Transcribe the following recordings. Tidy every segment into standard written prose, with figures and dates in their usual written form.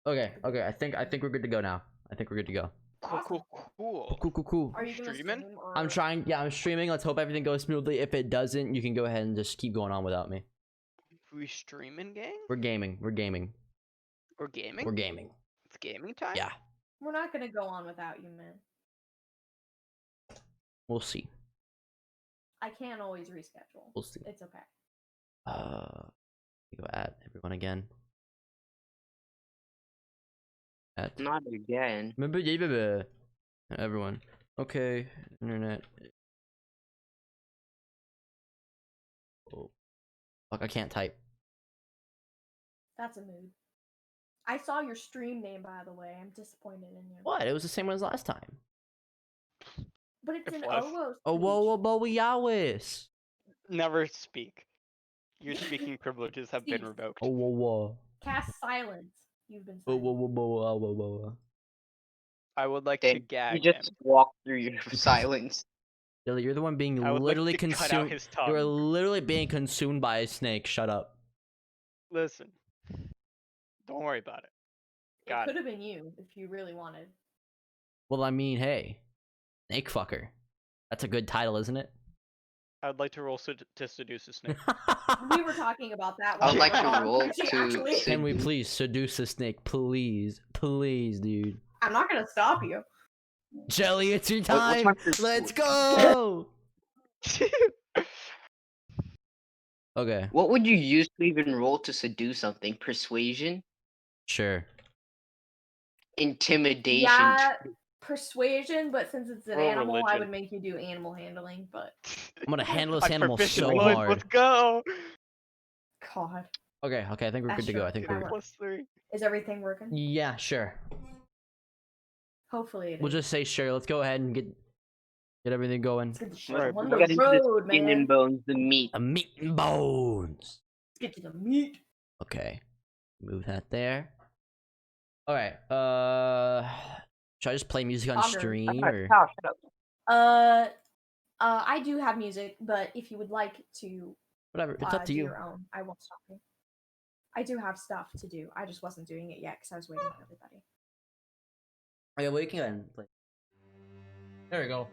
Okay, okay. I think we're good to go now. I think we're good to go. Cool. Cool. Are you gonna Streaming? stream or... I'm trying. Yeah, I'm streaming. Let's hope everything goes smoothly. If it doesn't, you can go ahead and just keep going on without me. We streaming, gang? We're gaming. We're gaming. We're gaming? We're gaming. It's gaming time? Yeah. We're not gonna go on without you, man. We'll see. I can't always reschedule. We'll see. It's okay. Go at everyone again. At Not again. everyone. Okay, internet. Oh, fuck! I can't type. That's a mood. I saw your stream name, by the way. I'm disappointed in you. What? It was the same one as last time. But it's It an was. OWO Oh, whoa, yawis. Never speak. Your speaking privileges have been Cease. revoked. Oh, whoa. Cast silence. You've been Oh, silent. whoa. I would like to Then gag you him. just walk through your silence. Dilly, you're the one being I would literally like to cut out consumed. his tongue. You're literally being consumed by a snake. Shut up. Listen. Don't worry about it. It Got could it. have been you if you really wanted. Well, I mean, hey, snake fucker. That's a good title, isn't it? I'd like to roll to seduce a snake. We were talking about that. I'd while like we to were on. roll Actually, to Can we please seduce a snake, please, dude? I'm not gonna stop you. Jelly, it's your What's time. my first Let's rule? go. Okay, What would you use to even roll to seduce something? Persuasion? sure. Intimidation? Yeah, persuasion, but since it's an Roll animal, I religion. would make you do animal handling. But I'm gonna handle this I'm animal proficient so in hard. Let's go. God, Okay, I think we're That's good to go. true. I think That we're. works. +3. is everything working? Yeah, sure. Hopefully it is. We'll just say sure. Let's go ahead and get everything going. Let's get the shit Alright, on Get the into the road, skin man. and bones, the meat. A meat and bones. Let's get to the meat. Okay, move that there. All right. Should I just play music on Auger. stream or? Kyle, shut up. I do have music, but if you would like to, Whatever. It's up to do you. your own, I won't stop you. I do have stuff to do. I just wasn't doing it yet because I was waiting for everybody. Okay, well you can play. There we go.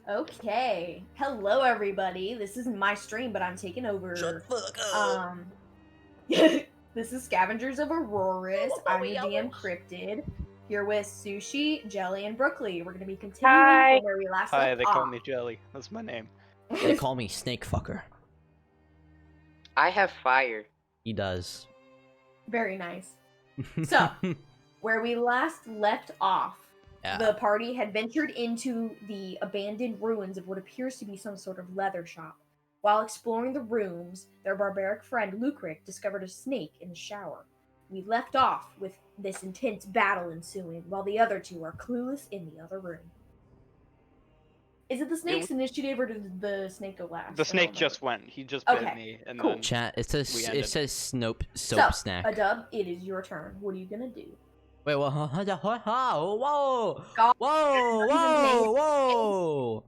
Okay. Hello, everybody. This is my stream, but I'm taking over. Shut the fuck up. This is Scavengers of Auroris. I'm your DM Cryptid. Here with Sushi, Jelly, and Brooklyn. We're gonna be continuing Hi. from where we last Hi, left they call off. me Jelly. That's my name. They call me snake fucker. I have fire. He does. Very nice. So, where we last left off, Yeah. the party had ventured into the abandoned ruins of what appears to be some sort of leather shop. While exploring the rooms, their barbaric friend Lucric discovered a snake in the shower. We left off with this intense battle ensuing, while the other two are clueless in the other room. Is it the snake's initiative, or did the snake go last? The I snake don't just remember. went. He just Okay, bit me, and cool. then Chat. It We says ended. soap So, snack. Adub, it is your turn. What are you gonna do? Wait, whoa, whoa, God, whoa.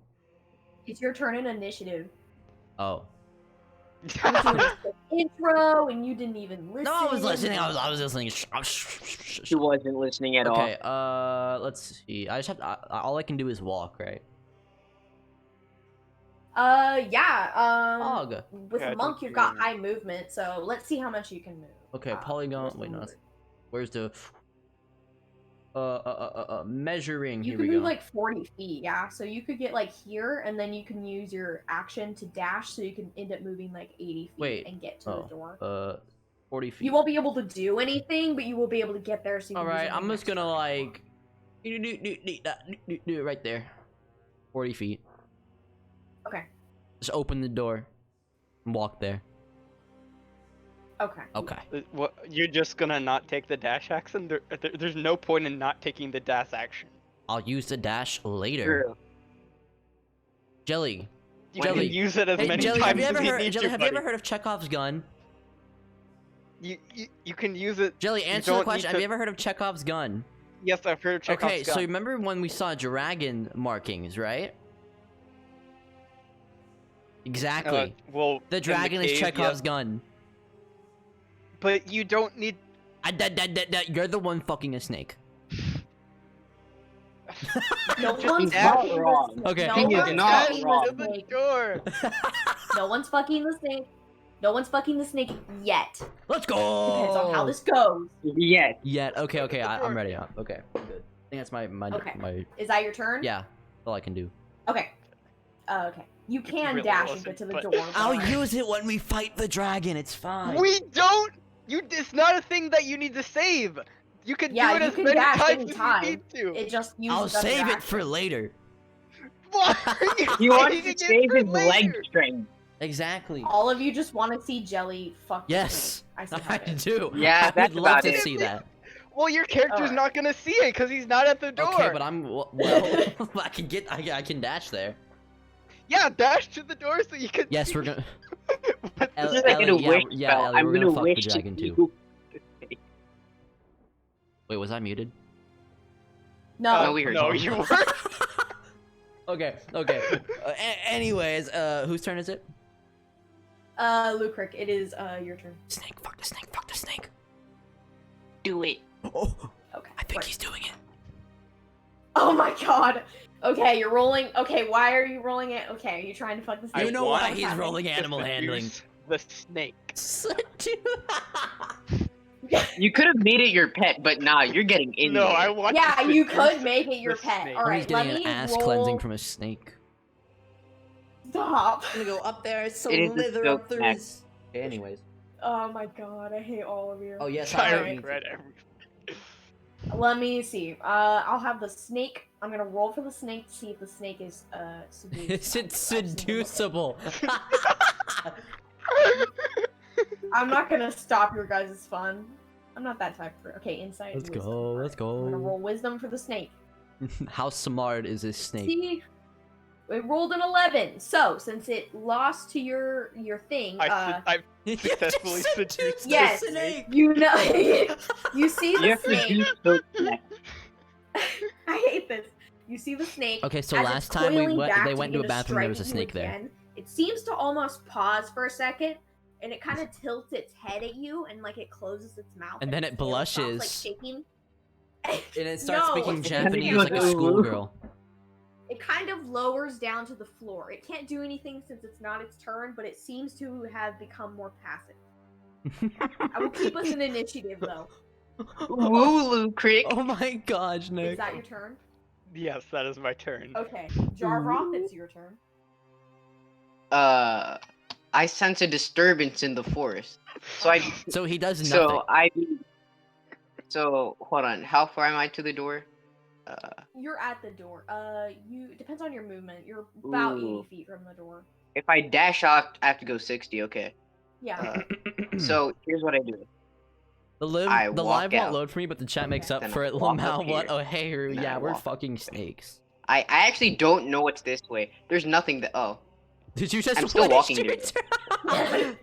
it's your turn in initiative. Oh. I was doing a quick intro, and you didn't even listen. No, I was listening. I was listening. She wasn't listening at Okay. all. Let's see. I just have to, all I can do is walk, right? Yeah. Fog. With Yeah, I a monk, think you've you're got gonna- high movement, so let's see how much you can move. Okay, where's polygon. the Wait, no. movement? Where's the? Measuring. You Here can we move go. like 40 feet, yeah. So you could get like here, and then you can use your action to dash, so you can end up moving like 80 feet Wait, and get to the door. 40 feet. You won't be able to do anything, but you will be able to get there. So you All can use right, it I'm the just next gonna turn. like do it right there. 40 feet. Okay. Just open the door and walk there. Okay. Okay. What? You're just gonna not take the dash action? There's no point in not taking the dash action. I'll use the dash later. True. Jelly. You Jelly. can use it as Hey, many Jelly, times have you as ever you heard? need Jelly, to, have you ever buddy. heard of Chekhov's gun? You can use it. Jelly, You answer the don't question. need Have to- you ever heard of Chekhov's gun? Yes, I've heard of Chekhov's Okay, gun. so remember when we saw dragon markings, right? Exactly. Well, The in dragon is cave, Chekhov's yeah. gun. But you don't need. You're the one fucking a snake. No Just one's dash fucking the wrong. snake. Okay. No He is one's not fucking wrong. To the the snake. door. No one's fucking the snake. No one's fucking the snake yet. Let's go. Depends on how this goes. Yes. Yeah. Okay. I'm ready. Okay. I'm good. I think that's my Okay. my. Is that your turn? Yeah. That's all I can do. Okay. Okay. You can really dash and wasn't, get to the but- door. I'll but- use it when we fight the dragon. It's fine. We don't. It's not a thing that you need to save. You can Yeah, do it you as can many dash times as anytime. you need to. It just uses I'll up your save it action. for later. Why are you He wants saving to it save for his leg later? strength. Exactly. All of you just want to see Jelly fuck the Yes. snake. I see how I it is. do. Yeah, I that's would love about to it. see that. Well, your character's Alright. not gonna see it because he's not at the door. Okay, but I'm well. I can dash there. Yeah, dash to the door so you can. Yes, see we're gonna. what El- This is like in a Ellie, yeah, wish yeah, spell. Ellie, I'm we're gonna gonna fuck the wish dragon to too. you. Wait, was I muted? No. No, we heard No, you. you were. Okay. Anyways, whose turn is it? Lucric, it is your turn. Snake. Fuck the snake. Fuck the snake. Do it. Oh, Okay. I think right. he's doing it. Oh my god. Okay, you're rolling. Okay, why are you rolling it? Okay, are you trying to fuck the snake? You know want why What's he's happening? rolling animal To handling. seduce The snake. You could have made it your pet, but nah, you're getting in No, there. I want. Yeah, to you seduce could make it your the pet. snake. All Or right, he's getting let an me ass roll. cleansing from a snake. Stop. I'm gonna go up there, It is a silk neck. Anyways. Oh my god, I hate all of you. Oh yes, I I regret everything. Let me see. I'll have the snake. I'm gonna roll for the snake to see if the snake is seduced. Is it seducible? I'm not gonna stop your guys' fun. I'm not that type of. Okay, insight. Let's and wisdom. go, Alright, let's I'm gonna go. roll wisdom for the snake. How smart is this snake? See, it rolled an 11. So since it lost to your thing, I've successfully seduced Yes. the snake. you know, you see You the have to do snake. silk neck. I hate this. You see the snake. Okay, so as last it's time we coiling went, back they to went into a begin bathroom. There was a strike you snake there. again. It seems to almost pause for a second, and it kind of tilts its head at you, and like it closes its mouth. And then its it tail stops, like blushes. shaking. And it starts No, speaking it Japanese can't like a do- schoolgirl. It kind of lowers down to the floor. It can't do anything since it's not its turn, but it seems to have become more passive. I will keep us an initiative though. Wooloo crick. Oh my gosh, Is Nick. that your turn? Yes, that is my turn. Okay, Jarroth, it's your turn. I sense a disturbance in the forest. So I So he does nothing. so I so hold on. How far am I to the door? You're at the door. You depends on your movement. You're about Ooh. 80 feet from the door. If I dash off, I have to go 60. Okay. Yeah. So here's what I do. the I live walk won't out. load for me, but the chat makes up Then for I it. walk Lamau, up what? here. Oh hey, Then yeah, I we're walk. fucking snakes. I actually don't know what's this way. There's nothing that. Oh, Did you just? I'm still waste walking your there.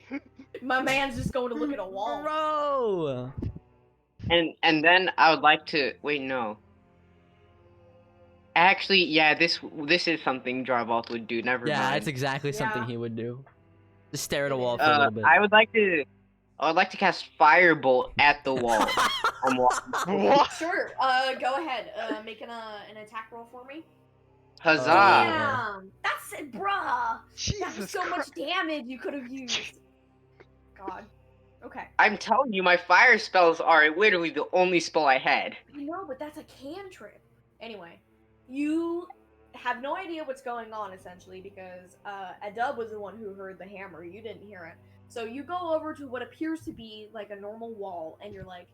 turn? My man's just going to look at a wall. Bro. and then I would like to wait. No. Actually, yeah, this is something Jarvoth would do. Never Yeah, mind. that's exactly something Yeah. he would do. Just stare at a wall for Uh, a little bit. I would like to cast firebolt at the wall. I'm walking. What? Sure. Go ahead. Make an attack roll for me. Huzzah! Damn. That's it, bruh. That's Jesus so Christ. much damage you could have used. God. Okay. I'm telling you, my fire spells are literally the only spell I had. I know, but that's a cantrip. Anyway, you have no idea what's going on essentially because Adub was the one who heard the hammer. You didn't hear it. So you go over to what appears to be like a normal wall, and you're like,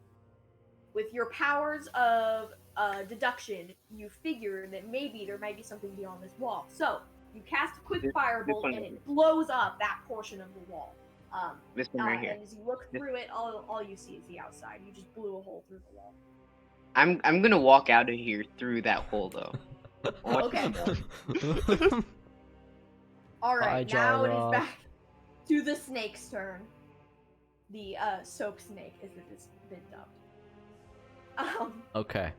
with your powers of deduction, you figure that maybe there might be something beyond this wall. So you cast a quick This firebolt, one and right here. it blows up that portion of the wall. This one right here. And as you look through it, all you see is the outside. You just blew a hole through the wall. I'm gonna walk out of here through that hole though. Okay. All right, Bye, now it Jarrah. is back to the snake's turn. The soap snake, as it has been dubbed. Okay.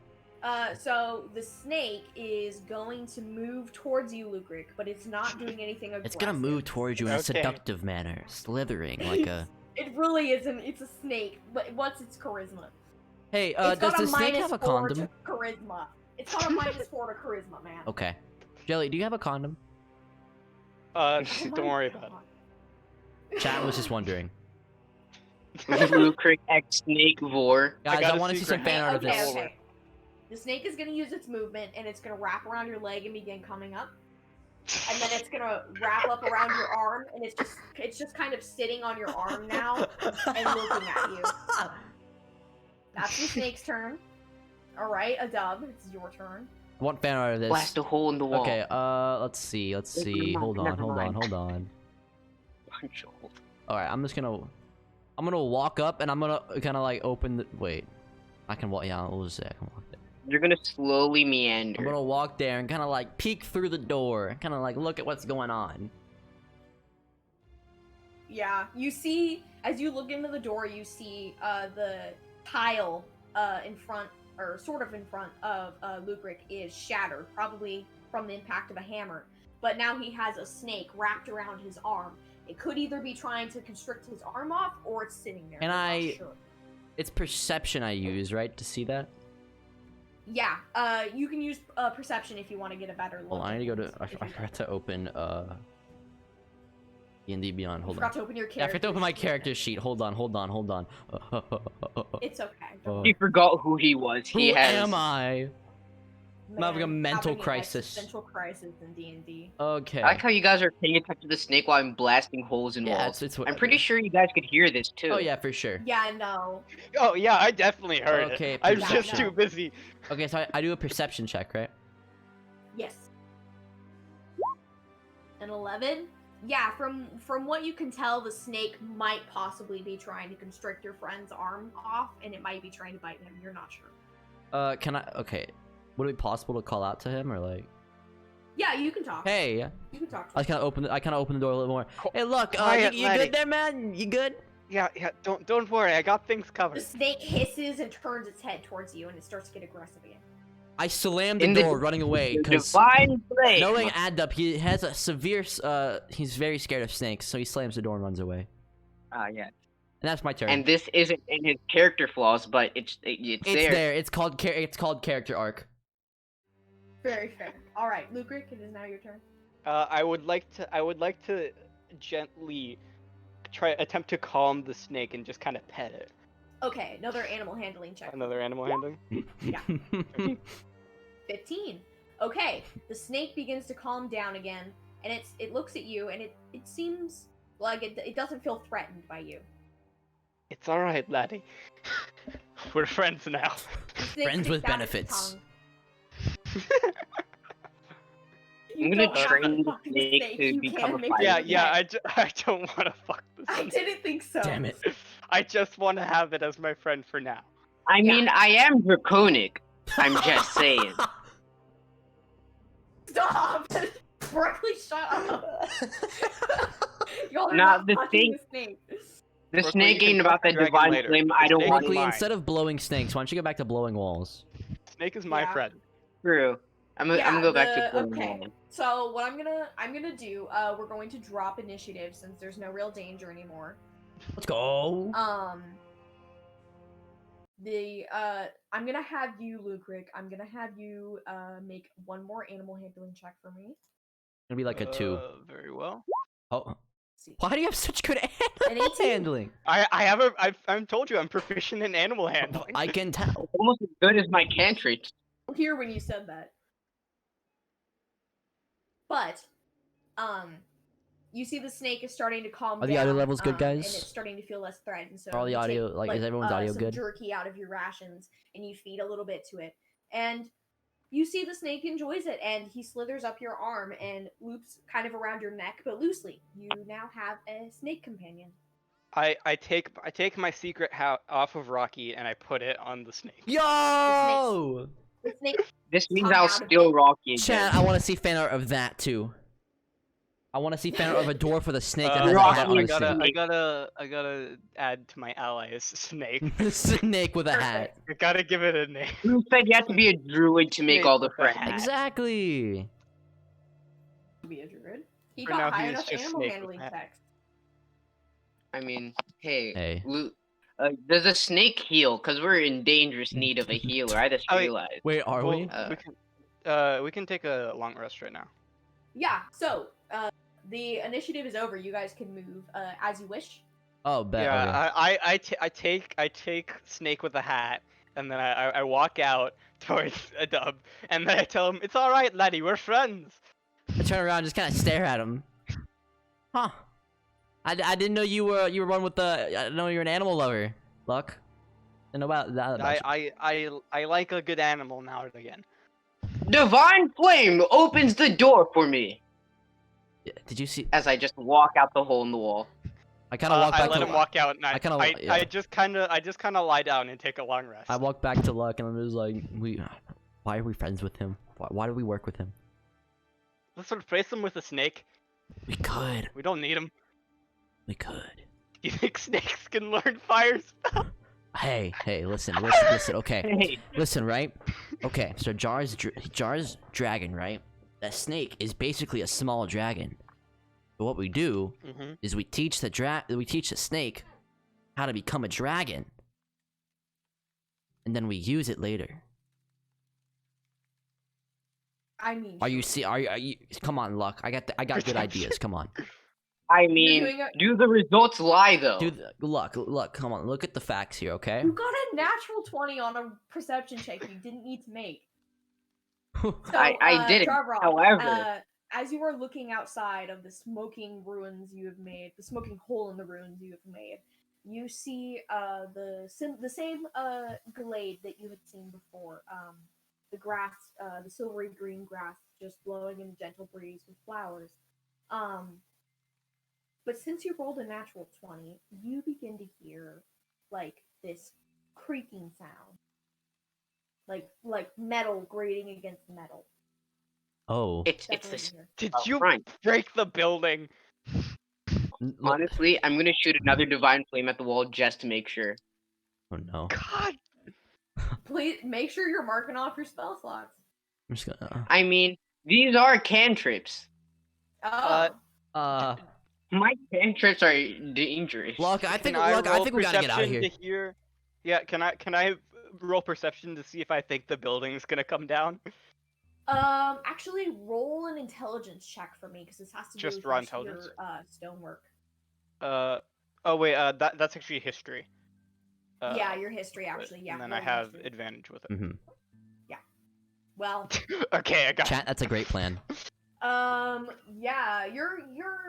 So the snake is going to move towards you, Lucric, but it's not doing anything aggressive. It's gonna move towards you in a Okay. seductive manner, slithering like a It really isn't. It's a snake. But what's its charisma? Hey, It's does got the snake minus have a 4 condom? to charisma. It's got a -4 to charisma, man. Okay. Jelly, do you have a condom? Oh Don't my worry about it. God. Chat was just wondering. Lucric X Snake Vor. Guys, got I a want to see some secret fan art of Okay, this. okay. The snake is gonna use its movement, and it's gonna wrap around your leg and begin coming up. And then it's gonna wrap up around your arm, and it's just kind of sitting on your arm now and looking at you. That's the snake's turn. All right, a dub. It's your turn. I want fan art of this. Blast a hole in the wall. Okay, let's see. Never Hold mind, on, hold on, hold on. Punch a hole. Alright, I'm gonna walk up and I'm gonna kinda like open the wait. I can walk we'll just say I can walk there. You're gonna slowly meander. I'm gonna walk there and kinda like peek through the door and kinda like look at what's going on. Yeah, you see, as you look into the door, you see the tile in front, or sort of in front of Lucric is shattered, probably from the impact of a hammer. But now he has a snake wrapped around his arm. It could either be trying to constrict his arm off, or it's sitting there. And You're not sure. It's perception I use, right, to see that? Yeah, you can use perception if you want to get a better look. Hold on, I need to go to. if I you'd forgot like. to open D&D Beyond. You Hold forgot on. to open your Yeah, I character. forgot to open my sheet. character sheet. Hold on. It's okay. Oh. He forgot who he was. Who He has. am I? I'm having a Man, mental having an crisis. Existential crisis in D&D. Okay. I like how you guys are paying attention to the snake while I'm blasting holes in Yeah, walls. it's I'm pretty sure you guys could hear this too. Oh yeah, for sure. Yeah, no. Oh yeah, I definitely heard Okay, it. I was perception. just too busy. Okay, so I do a perception check, right? Yes. An 11? Yeah, from what you can tell, the snake might possibly be trying to constrict your friend's arm off, and it might be trying to bite him. You're not sure. Can I? Okay. Would it be possible to call out to him or like? Yeah, you can talk. Hey, You can talk to I him. kind of open the door a little more. Hey, look, Quiet, you Letty. good there, man? You good? Yeah, don't worry, I got things The covered. snake hisses and turns its head towards you, and it starts to get aggressive again. I slammed the In the- door, running away, The because divine blade. knowing Adup, he has a severe, he's very scared of snakes, so he slams the door and runs away. Yeah. And that's my turn. And this isn't in his character flaws, but it's it's there. there. It's called character arc. Very fair. All right, Lucric, it is now your turn. I would like to gently attempt to calm the snake and just kind of pet it. Okay, another animal handling check. Another animal handling. Yeah. 15. Okay, the snake begins to calm down again, and it looks at you, and it seems like it doesn't feel threatened by you. It's all right, laddie. We're friends now. The snake Friends sticks with out its benefits. tongue. I'm You gonna don't have train a the fucking snake to you become can't a make fire. it Yeah, again. I don't want to fuck the I snake. didn't think so. Damn it. I just want to have it as my friend for now. I Yeah. mean, I am draconic. I'm just saying. Stop! Berkeley, shut up! Y'all are Nah, not the touching the snake. The Brooklyn, snake you can ain't about fuck the that dragon divine later. flame. The I don't snake want is Luckily, it. mine. instead of blowing snakes, why don't you go back to blowing walls? Snake is my Yeah. friend. True. I'm gonna go back to blowing okay. walls. So what I'm gonna do, we're going to drop initiative since there's no real danger anymore. Let's go. I'm gonna have you, Lucric. I'm gonna have you make one more animal handling check for me. It'll be like a 2. Very well. Oh, See. why do you have such good animal 18. handling? I've told you I'm proficient in animal handling. I can tell. It's almost as good as my cantrip. Here when you said that. But, you see the snake is starting to calm down. Are the audio levels good, And guys? it's starting to feel less threatened. So Are all the you audio- take, like, is everyone's audio some good? jerky out of your rations, and you feed a little bit to it. And you see the snake enjoys it, and he slithers up your arm and loops kind of around your neck, but loosely. You now have a snake companion. I take my secret hat off of Rocky and I put it on the snake. Yo! The snake. This means Tongue I'll out of steal it. Rocky again. Chat, I want to see fan art of that too. I want to see fan art of a door for the snake that has Rocky, a hat on I the gotta add to my allies snake. snake. Snake with a hat. I gotta give it a name. Who said you have to be a druid to make Snake all the with a friends? hat. Exactly. To be a druid. He For got now, high he is enough just animal snake with handling hat. checks. I mean, hey, Hey. does a snake heal? Cause we're in dangerous need of a healer. I just Oh, wait. realized. Wait, are Well, we? we can take a long rest right now. Yeah. So the initiative is over. You guys can move as you wish. Oh, bet. Yeah, Okay. I take Snake with a hat, and then I walk out towards a dub, and then I tell him, "It's all right, laddie, we're friends." I turn around, and just kind of stare at him. Huh? I didn't know you were one with the. I didn't know you were an animal lover. Luck. I know about that. About you. I like a good animal now and again. Divine Flame opens the door for me Yeah, did you see? as I just walk out the hole in the wall. I kind of walk I back let to. him walk out, and I kinda- I yeah. just kind of lie down and take a long rest. I walk back to Luck, and I'm just like, why are we friends with him? Why do we work with him? Let's replace him with a snake. We could. We don't need him. We could. Do you think snakes can learn fire spells? Hey, listen, okay. Hey, Listen, right? Okay, so Jar's dragon, right? That snake is basically a small dragon. But what we do Mm-hmm. is we teach the snake how to become a dragon. And then we use it later. I mean, Are you come on, Luck. I got good ideas. Come on. I You're mean, doing a- do the results lie though? Dude, Luck, come on. Look at the facts here, okay? You got a natural 20 on a perception check you didn't need to make. So, I didn't. Jarvrock, However, as you are looking outside of the smoking ruins you have made, the smoking hole in the ruins you have made, you see the same glade that you had seen before. The grass, the silvery green grass, just blowing in a gentle breeze with flowers. But since you rolled a natural 20, you begin to hear like this creaking sound, like metal grating against metal. Oh. it's That's what this. you hear. Did Oh, you right. break the building? Look. Honestly, I'm gonna shoot another Divine Flame at the wall just to make sure. Oh no. God. Please make sure you're marking off your spell slots. I'm just gonna. I mean, these are cantrips. Oh. My cantrips are dangerous. Luck, I think Can roll we gotta get out of perception here. to hear? Yeah, can I roll perception to see if I think the building's gonna come down? Actually, roll an intelligence check for me because this has to do Just with raw your intelligence? stonework. Oh wait, that's actually history. Yeah, your history actually. Yeah. And then I roll have history. advantage with it. Mm-hmm. Well, Okay, I got. Chat, that's a great plan. yeah, you're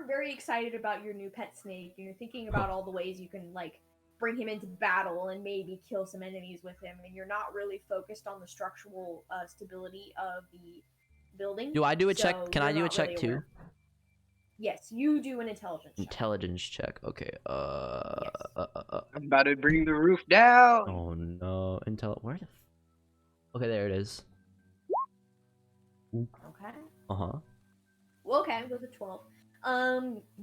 very excited about your new pet snake, and you're thinking about all the ways you can like bring him into battle and maybe kill some enemies with him, and you're not really focused on the structural stability of the building. Do I do a so check? Can I you're do a not check really too? aware. Yes, you do an intelligence check. Intelligence check. Okay. I'm about to bring the roof down. Oh no. Where the? Okay, there it is. Okay. Uh-huh. Well, okay, with a 12.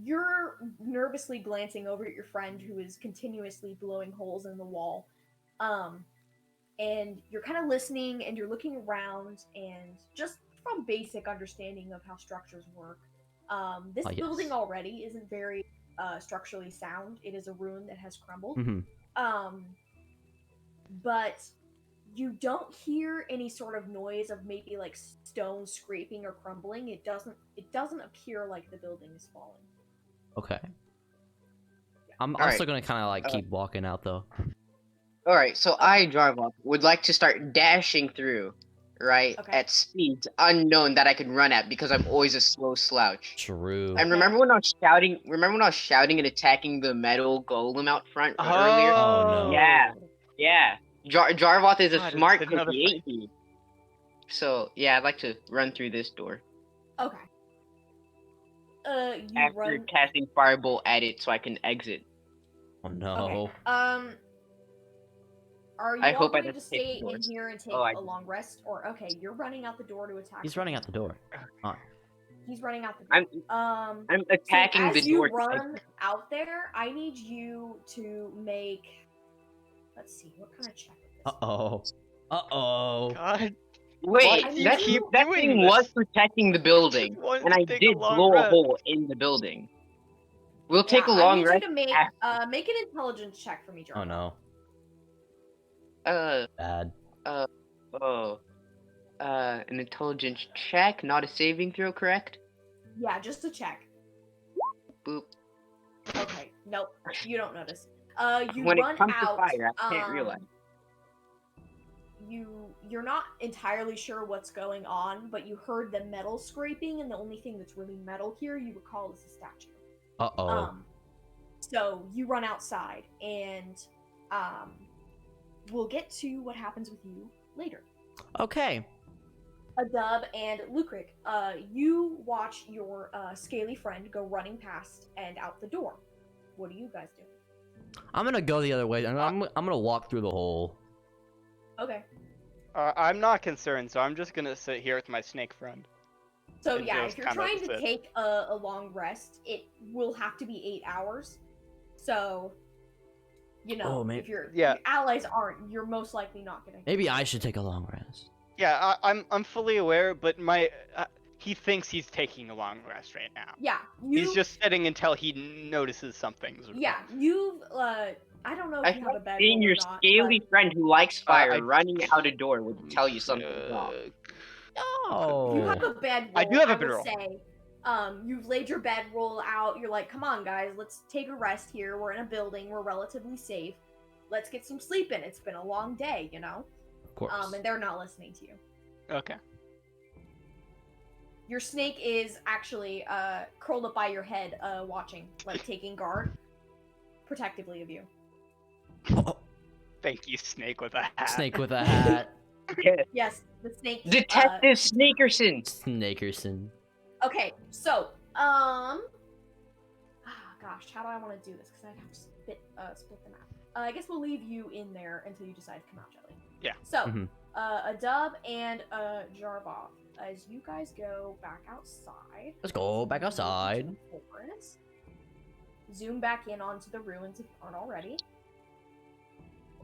You're nervously glancing over at your friend who is continuously blowing holes in the wall. And you're kind of listening and you're looking around, and just from basic understanding of how structures work, this Yes. building already isn't very structurally sound. It is a ruin that has crumbled. Mm-hmm. But you don't hear any sort of noise of maybe like stone scraping or crumbling. It doesn't appear like the building is falling. Okay. I'm Alright. also gonna kind of like keep walking out though. Alright, so I, Jarvok, would like to start dashing through, right, Okay. at speeds unknown that I could run at because I'm always a slow slouch. True. And remember when I was shouting? Remember when I was shouting and attacking the metal golem out front earlier? Oh, no. Yeah. Jarvoth is a God, smart it's another cookie, ain't he? So yeah, I'd like to run through this door Okay. You after run. casting Firebolt at it so I can exit. Oh no. Okay. Are you I all hope I going to don't take stay the in doors. here and take Oh, I a do. long rest, or okay, you're running out the door to attack. He's running out the door. He's running out the door. I'm attacking so the as you door. to run exit. out there, I need you to make. Let's see, what kind of check is this? Uh-oh. Uh-oh. God. Wait, Why do you that, keep that doing thing was this? protecting the building, Just wanted and to I take a did long blow a rest. hole in the building. We'll take a I long need you rest. to make an intelligence check for me, Jarvis. Oh no. Bad. Bad. An intelligence check, not a saving throw, correct? Yeah, just a check. Boop. Okay, nope, you don't notice. You When run it comes out. to fire, I can't realize. You're not entirely sure what's going on, but you heard the metal scraping, and the only thing that's really metal here you recall is the statue. Uh-oh. So you run outside, and we'll get to what happens with you later. Okay. Adub and Lucric, you watch your scaly friend go running past and out the door. What do you guys do? I'm gonna go the other way. I'm gonna walk through the hole. Okay. I'm not concerned, so I'm just gonna sit here with my snake friend. So And yeah, just if you're kinda trying to sit. take a long rest, it will have to be 8 hours. So, you know, if your allies aren't, you're most likely not gonna. Maybe I should take a long rest. Yeah, I'm fully aware, but he thinks he's taking a long rest right now. Yeah, He's just sitting until he notices something's wrong. Yeah, you've I don't know if you have a bed Seeing roll or your not, scaly but friend who likes fire I- running out a door would tell you something's wrong. No. you have a bed roll. I do have a will bedroll. say, you've laid your bedroll out. You're like, come on, guys, let's take a rest here. We're in a building. We're relatively safe. Let's get some sleep in. It's been a long day, you know. Of course. And they're not listening to you. Okay. Your snake is actually curled up by your head, watching, like taking guard, protectively of you. Oh, Thank you, snake with a hat. snake with a hat. Yes, the snake. Detective Snakerson. Snakerson. Okay, so gosh, how do I want to do this? Because I'd have to split the map. I guess we'll leave you in there until you decide to come out, Jelly. Yeah. So, Adub and Jarboth, as you guys go back outside. Let's go back outside. Zoom back in onto the ruins if you aren't already.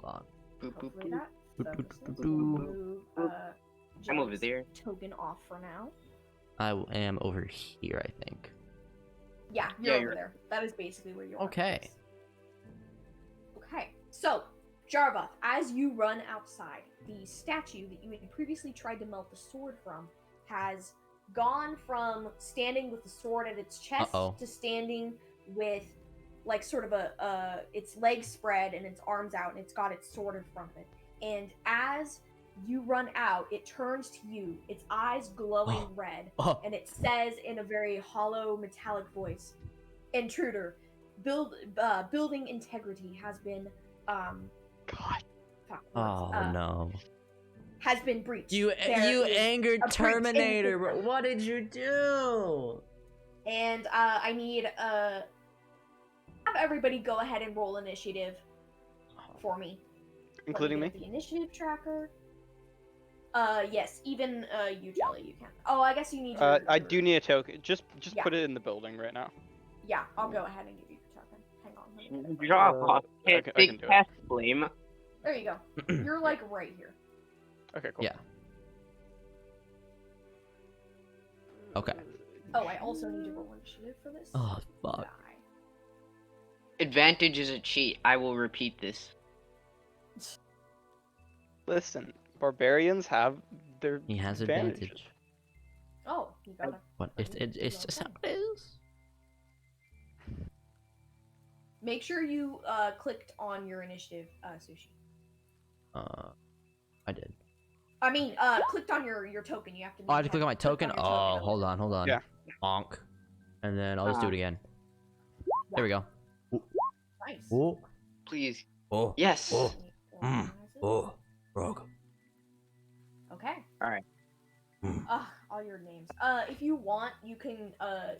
Hold on. Boop, boop, Hopefully boop. that Boop, focuses. boop, boop, We'll boop. move, I'm over Jelly's there. token off for now. I am over here, I think. Yeah, you're over there. That is basically where you are. Okay. Okay, so, Jarboth, as you run outside, the statue that you had previously tried to melt the sword from has gone from standing with the sword at its chest to standing with, like, sort of its legs spread and its arms out, and it's got its sword in front of it. And as you run out, it turns to you, its eyes glowing red, and it says in a very hollow, metallic voice, "Intruder, building integrity has been, God. No. Has been breached. You There is angered a breach in the Terminator. system. What did you do? And I need have everybody go ahead and roll initiative for me. Including Let me? get the initiative tracker. Yes, even you, Jelly, you can. Oh, I guess you need. I do need a token. Just Yeah. put it in the building right now. Yeah, I'll go ahead and give you your token. Hang on. let me get it. Jarboth can't I can take do it. cast blame. There you go. You're like right here. Okay, cool. Yeah. Okay. Oh, I also need to roll initiative for this. Oh, fuck. Die. Advantage is a cheat. I will repeat this. Listen, barbarians have their He has advantages. advantage. Oh, you got it. What? It's just how it is. Make sure you clicked on your initiative, Sushi. I did. I mean, clicked on your token. You have to. Oh, I have to click on my token? your Oh, token. hold on. Yeah. Bonk. And then I'll just do it again. There we go. Nice. Oh. Please. Oh. Yes. Oh. Oh. Rogue. Okay. Alright. All your names. If you want, you can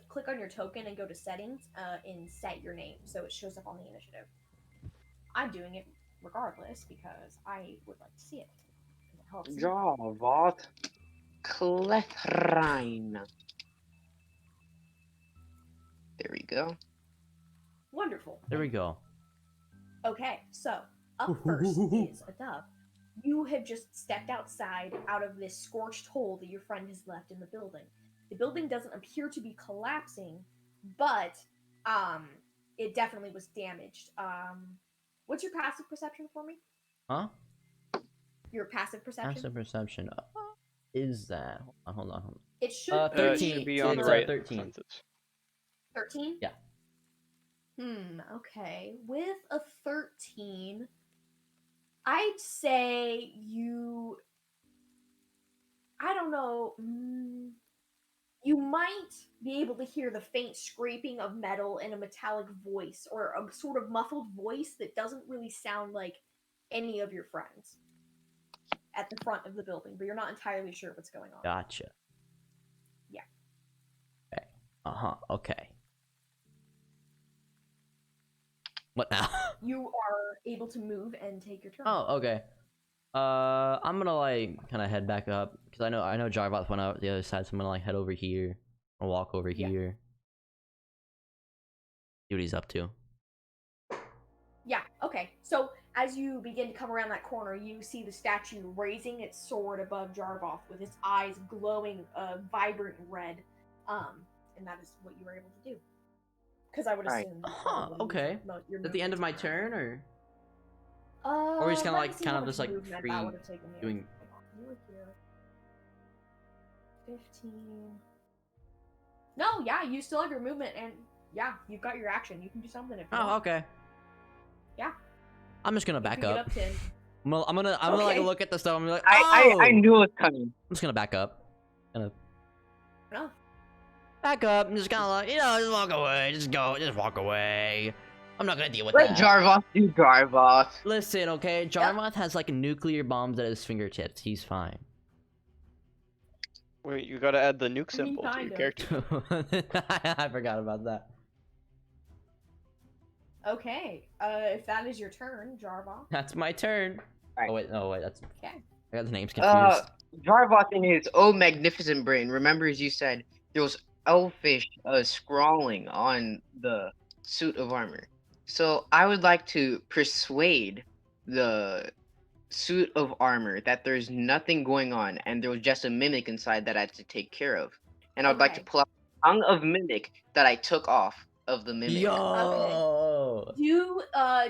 click on your token and go to settings and set your name so it shows up on the initiative. I'm doing it regardless because I would like to see it. It helps me. Jarboth. Clefrine. There we go. Wonderful. There we go. Okay, so up first is a dove. You have just stepped outside out of this scorched hole that your friend has left in the building. The building doesn't appear to be collapsing, but it definitely was damaged. What's your passive perception for me? Huh? Your passive perception? Passive perception. Is that? Hold on. It should, It 13. should be on the It's, right 13. senses. 13? Yeah. Okay. With a 13, I'd say you... I don't know. You might be able to hear the faint scraping of metal in a metallic voice, or a sort of muffled voice that doesn't really sound like any of your friends at the front of the building, but you're not entirely sure what's going on. Gotcha. Yeah. Okay. Okay. What now? You are able to move and take your turn. Oh, okay. I'm gonna like kind of head back up because I know Jarvoth went out the other side, so I'm gonna like head over here and walk over here. See what he's up to. Yeah, okay. So as you begin to come around that corner, you see the statue raising its sword above Jarvoth with its eyes glowing a vibrant red. And that is what you were able to do. Because I would assume. Okay. Is At the end of my turn, or or he's kind of just like free doing. You were here. 15. No, yeah, you still have your movement, and yeah, you've got your action. You can do something if you want. Okay. Yeah. I'm just gonna back up. I'm gonna like look at the stuff. I'm like, I knew it was coming. I'm just gonna back up. No. Back up. I'm just kind of like, just walk away. Just walk away. I'm not gonna deal with Let that. Jarvoth do Jarvoth. Listen, okay? Jarvoth has like nuclear bombs at his fingertips. He's fine. Wait, you gotta add the nuke symbol to your kinda. character. I forgot about that. Okay. If that is your turn, Jarvoth. That's my turn. Right. Oh wait, that's Okay. I got the names confused. Jarvoth in his magnificent brain remembers you said there was elfish scrawling on the suit of armor. So I would like to persuade the suit of armor that there's nothing going on and there was just a mimic inside that I had to take care of. And I would like to pull out the tongue of mimic that I took off of the mimic. Yo! Okay.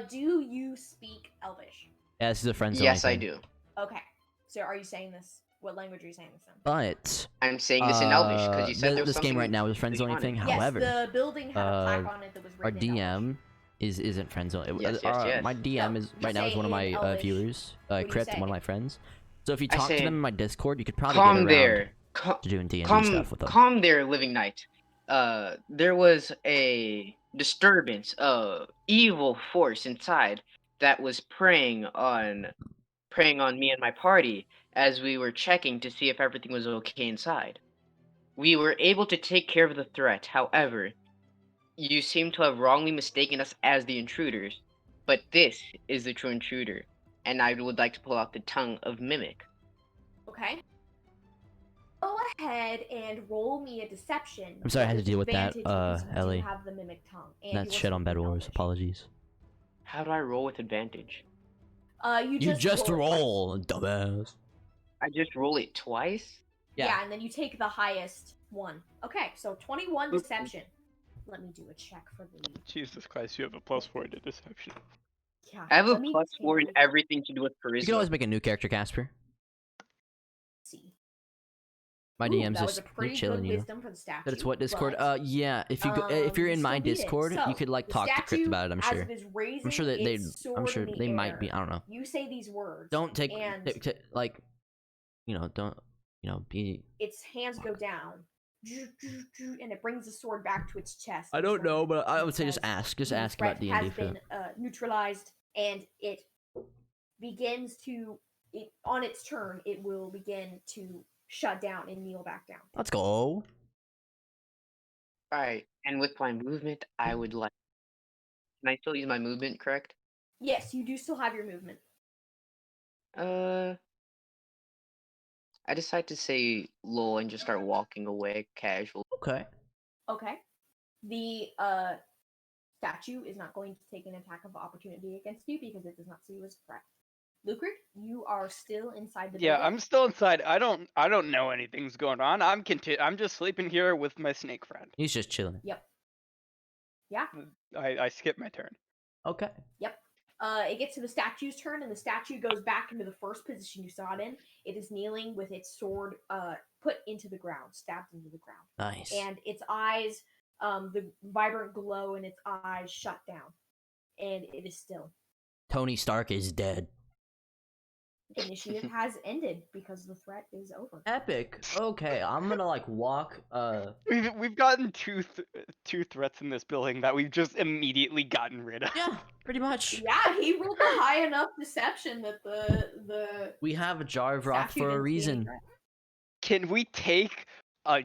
Do you speak Elvish? Yeah, this is a friend zone. Yes, I do. Okay. So are you saying this? What language are you saying this in? But I'm saying this in Elvish because you said there was this game right now is a friend something zoning thing. Yes, However, the building had a plaque on it that was our written in Elvish. DM isn't friend zone. Yes. My DM is right now is one of my viewers, Crypt, one of my friends. So if you talk to them in my Discord, you could probably calm get around there. to doing D&D Calm, stuff with them. calm there, living knight. There was a disturbance, evil force inside that was preying on me and my party as we were checking to see if everything was okay inside. We were able to take care of the threat. However, you seem to have wrongly mistaken us as the intruders, but this is the true intruder, and I would like to pull out the tongue of mimic. Okay. Go ahead and roll me a deception. I'm sorry I had to deal with that, Advantage because you do Ellie. have the mimic tongue, and That's you shit also on Bed speak Wars. Elvish. Apologies. How do I roll with advantage? You You just roll it twice. roll, dumbass. I just roll it twice? Yeah, and then you take the highest one. Okay, so 21 deception. Let me do a check for the... Jesus Christ, you have a +4 to deception. Yeah, I have a let me +4 in take- everything to do with charisma. You can always make a new character, Casper. see. My Ooh, DM's that was just a pretty chilling, good you know. wisdom for the statue. But it's what Discord? but, Yeah. If you go, if you're in my so be it. Discord, So, you could like the talk to Crypt statue, about it. I'm as sure. it is raising I'm sure that they. its I'm sword sure in the they might be. air, I don't know. You say these words. Don't take and like, don't be. its hands go down, and it brings the sword back to its chest. I and don't sort know, of but I would say just says, ask. Just "The ask threat about D&D has for been neutralized, and it begins to. On its turn, it will begin to shut down and kneel back down. Let's go. Alright, and with my movement, I would like... Can I still use my movement, correct? Yes, you do still have your movement. I decide to say lol and just start walking away casual. Okay. Okay. The statue is not going to take an attack of opportunity against you because it does not see you as a threat. Lucret, you are still inside the Yeah, building. I'm still inside. I don't know anything's going on. I'm just sleeping here with my snake friend. He's just chilling. Yep. Yeah. I skipped my turn. Okay. Yep. It gets to the statue's turn, and the statue goes back into the first position you saw it in. It is kneeling with its sword put into the ground, stabbed into the ground. Nice. And its eyes, the vibrant glow in its eyes shut down. And it is still. Tony Stark is dead. Initiative has ended because the threat is over. Epic. Okay, I'm gonna like walk. We've gotten two threats in this building that we've just immediately gotten rid of. Yeah, pretty much. Yeah, he rolled a high enough deception that the We have a jar of rock statue for a didn't see any reason. threat. Can we take a?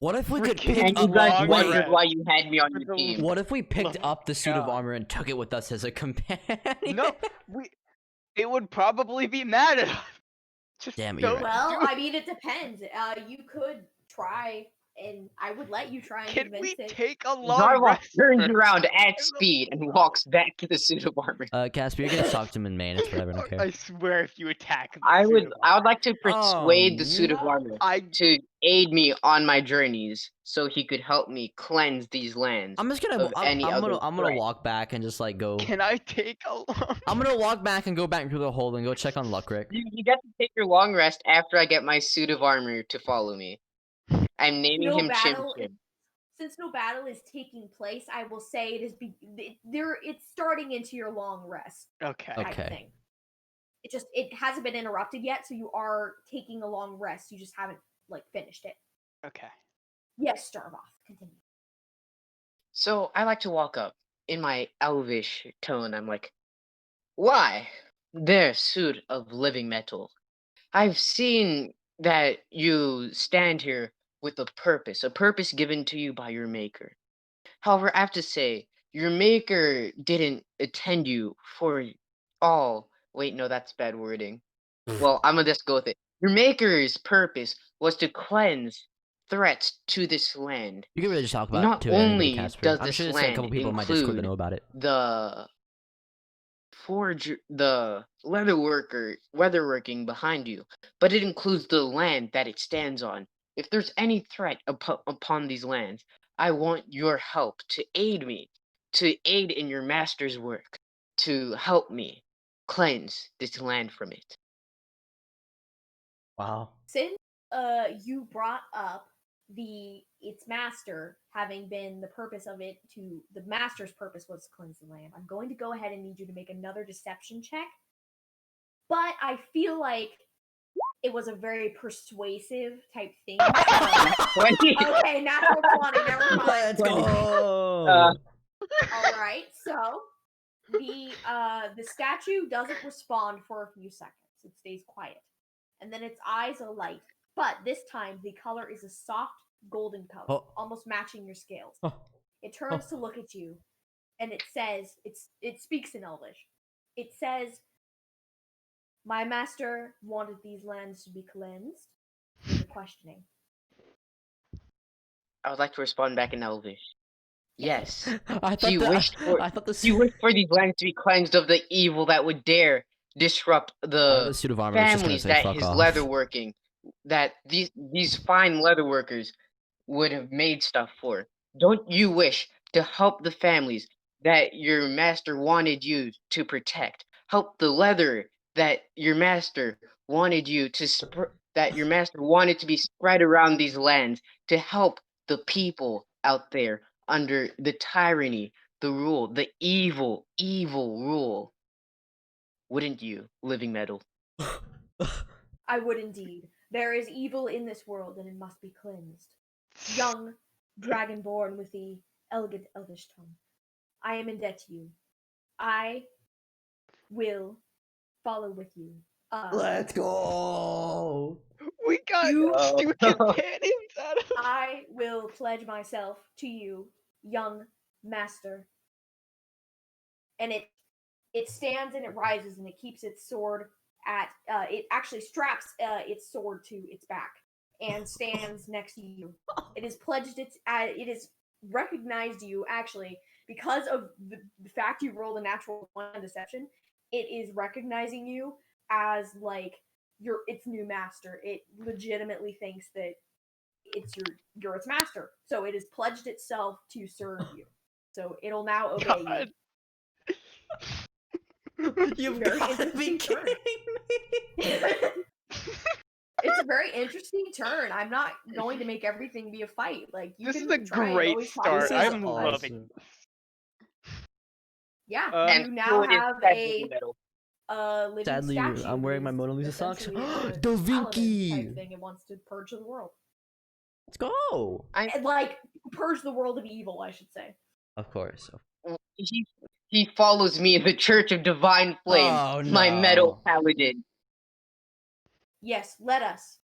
What if we could freaking pick And up? you guys long wondered rest why you had me on for your the- team. What if we picked Oh up the suit of God. armor and took it with us as a companion? No, it would probably be mad at us. Just Damn it, you're don't right. Well, do it. I mean, it depends. You could try, and I would let you try and Can we convince it. take a long Zarloth rest? turns first? around at speed and walks back to the suit of armor. Casper, you're gonna talk to him in Maine. It's whatever. I don't care. I swear, if you attack, the I suit would of I would armor- like to persuade the suit of no. armor I to aid me on my journeys so he could help me cleanse these lands. I'm just gonna. of any I'm other gonna threat. walk back and just like go. can I take a long? I'm gonna walk back and go back into the hole and go check on Luckrick. You get to take your long rest after I get my suit of armor to follow me. I'm naming No him Chim battle. Chim. Since no battle is taking place, I will say it is. It's starting into your long rest Okay. type Okay. thing. It hasn't been interrupted yet, so you are taking a long rest. You just haven't like finished it. Okay. Yes, Starvoth, continue. So I like to walk up in my elvish tone. I'm like, why? There, suit of living metal. I've seen that you stand here with a purpose given to you by your maker. However, I have to say, your maker didn't attend you for all. Wait, no, that's bad wording. Well, I'm gonna just go with it. Your maker's purpose was to cleanse threats to this land. You can really just talk about Not it to anybody, only Casper. does I'm this sure there's a couple land people in my Discord that include know about it. the the leatherworking behind you, but it includes the land that it stands on. If there's any threat upon these lands, I want your help to aid me, to aid in your master's work, to help me cleanse this land from it. Wow. Since you brought up its master having been the purpose of it to the master's purpose was to cleanse the land, I'm going to go ahead and need you to make another deception check. But I feel like it was a very persuasive type thing. Okay, natural 20, never mind. Let's go. All right, so the statue doesn't respond for a few seconds. It stays quiet, and then its eyes alight. But this time, the color is a soft golden color, Oh. almost matching your scales. Oh. It turns to look at you, and it says, it speaks in Elvish. It says, "My master wanted these lands to be cleansed." With a questioning. I would like to respond back in Elvish. Yes. I He wished for these lands to be cleansed of the evil that would dare disrupt the suit of armor is just gonna families say, that "Fuck his off." leatherworking, that these fine leatherworkers would have made stuff for. Don't you wish to help the families that your master wanted you to protect? Help the leather that your master wanted you to that your master wanted to be spread around these lands to help the people out there under the tyranny, the rule, the evil rule. Wouldn't you, living metal? I would indeed. There is evil in this world, and it must be cleansed. Young, dragonborn with the elegant elvish tongue, I am in debt to you. I will follow with you. Let's go. We got You- two companions out of I will pledge myself to you, young master. And it stands and it rises and it keeps its sword at it actually straps its sword to its back and stands next to you. It has pledged it has recognized you actually because of the fact you rolled a natural 1 deception. It is recognizing you as like its new master. It legitimately thinks that you're its master. So it has pledged itself to serve you. So it'll now obey God. you. You've Very got to be interesting turn. kidding me. It's a very interesting turn. I'm not going to make everything be a fight. Like you This can is a try and great always talk start. This is about I'm it. loving awesome. Yeah, And you now it is have set in a the middle. living Sadly, statue. I'm wearing my is Mona Lisa socks. essentially a Da paladin Vinci! type thing. It wants to purge the world. Let's go. And, like purge the world of evil, I should say. Of course. He follows me in the Church of Divine Flame. Oh, My metal no. paladin. Yes, let us.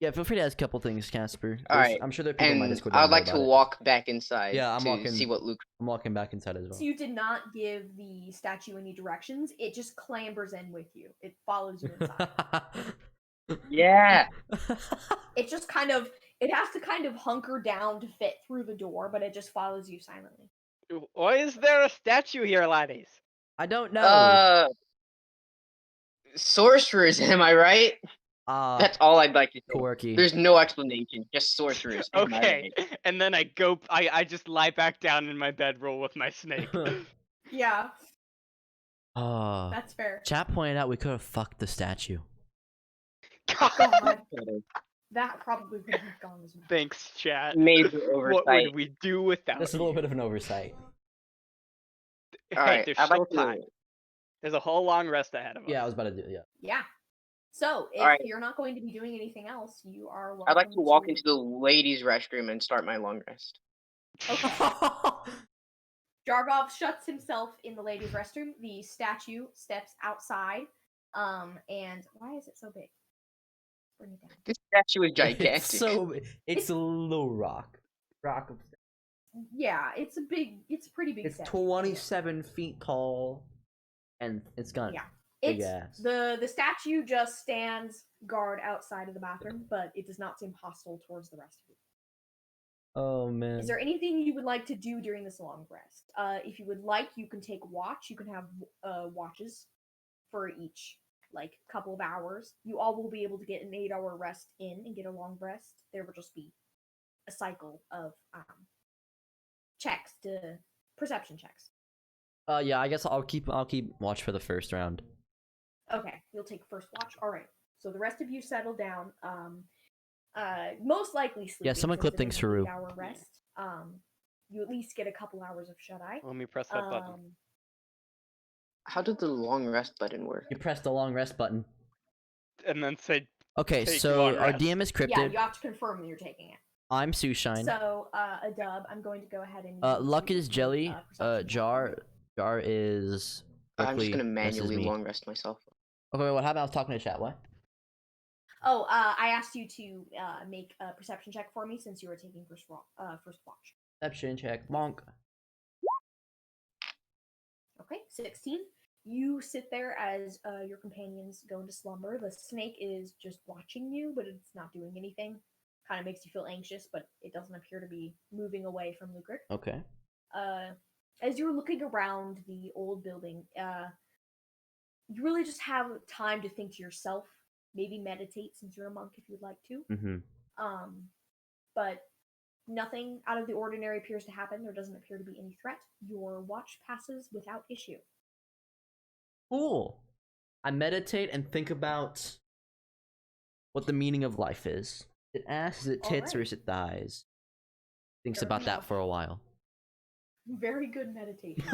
Yeah, feel free to ask a couple things, Casper. All right, I'm sure there are people in my and Discord that I'd know like to about it. walk back inside Yeah, to see what Luke. I'm walking back inside as well. So you did not give the statue any directions. It just clambers in with you. It follows you inside. Yeah. It just kind of it has to kind of hunker down to fit through the door, but it just follows you silently. Why is there a statue here, laddies? I don't know. Sorcerers, am I right? That's all I'd like to say. Quirky. There's no explanation, just sorcerers. Am I Okay, right? and then I just lie back down in my bedroll with my snake. Yeah, Oh. that's fair. Chat pointed out we could have fucked the statue. God, that probably would have gone as well. Thanks, chat. Major What oversight. would we do without This is a little bit of an oversight. Hey, Alright, there's I'd still like to. time. There's a whole long rest ahead of us. Yeah, I was about to do it, yeah. Yeah. So if Alright. you're not going to be doing anything else, you are welcome I'd like to walk into the ladies' restroom and start my long rest. Okay. Jargov shuts himself in the ladies' restroom. The statue steps outside. And why is it so big? Bring it down. This statue is gigantic. It's a little rock. Rock of Yeah, it's a pretty big It's statue. 27 feet tall, and it's got Yeah. big It's ass. the statue just stands guard outside of the bathroom, but it does not seem hostile towards the rest of you. Oh man. Is there anything you would like to do during this long rest? If you would like, you can take watch. You can have watches for each like couple of hours. You all will be able to get an 8-hour rest in and get a long rest. There will just be a cycle of perception checks. Yeah, I guess I'll keep watch for the first round. Okay, you'll take first watch. All right. So the rest of you settle down. Most likely sleep. Yeah, someone clip things for Rue. 8-hour rest. You at least get a couple hours of shut eye. Let me press that button. How did the long rest button work? You press the long rest button. And then say, Okay, Take so long our rest. DM is Yeah, cryptid. you have to confirm that you're taking it. I'm Sushine. So, a dub. I'm going to go ahead and. Luck is jelly. perception check. Jar is. I'm just Berkeley gonna versus manually me. long rest myself. Okay, wait, what happened? I was talking to chat. What? Oh, I asked you to make a perception check for me since you were taking first watch. Perception check. Monk. Okay, 16. You sit there as your companions go into slumber. The snake is just watching you, but it's not doing anything. Kind of makes you feel anxious, but it doesn't appear to be moving away from Lucret. Okay. As you're looking around the old building, you really just have time to think to yourself. Maybe meditate since you're a monk if you'd like to. Mm-hmm. But nothing out of the ordinary appears to happen. There doesn't appear to be any threat. Your watch passes without issue. Cool. I meditate and think about what the meaning of life is. Is it ass, is it tits, or Alright. is it thighs? Thinks Fair about that enough. for a while. Very good meditation.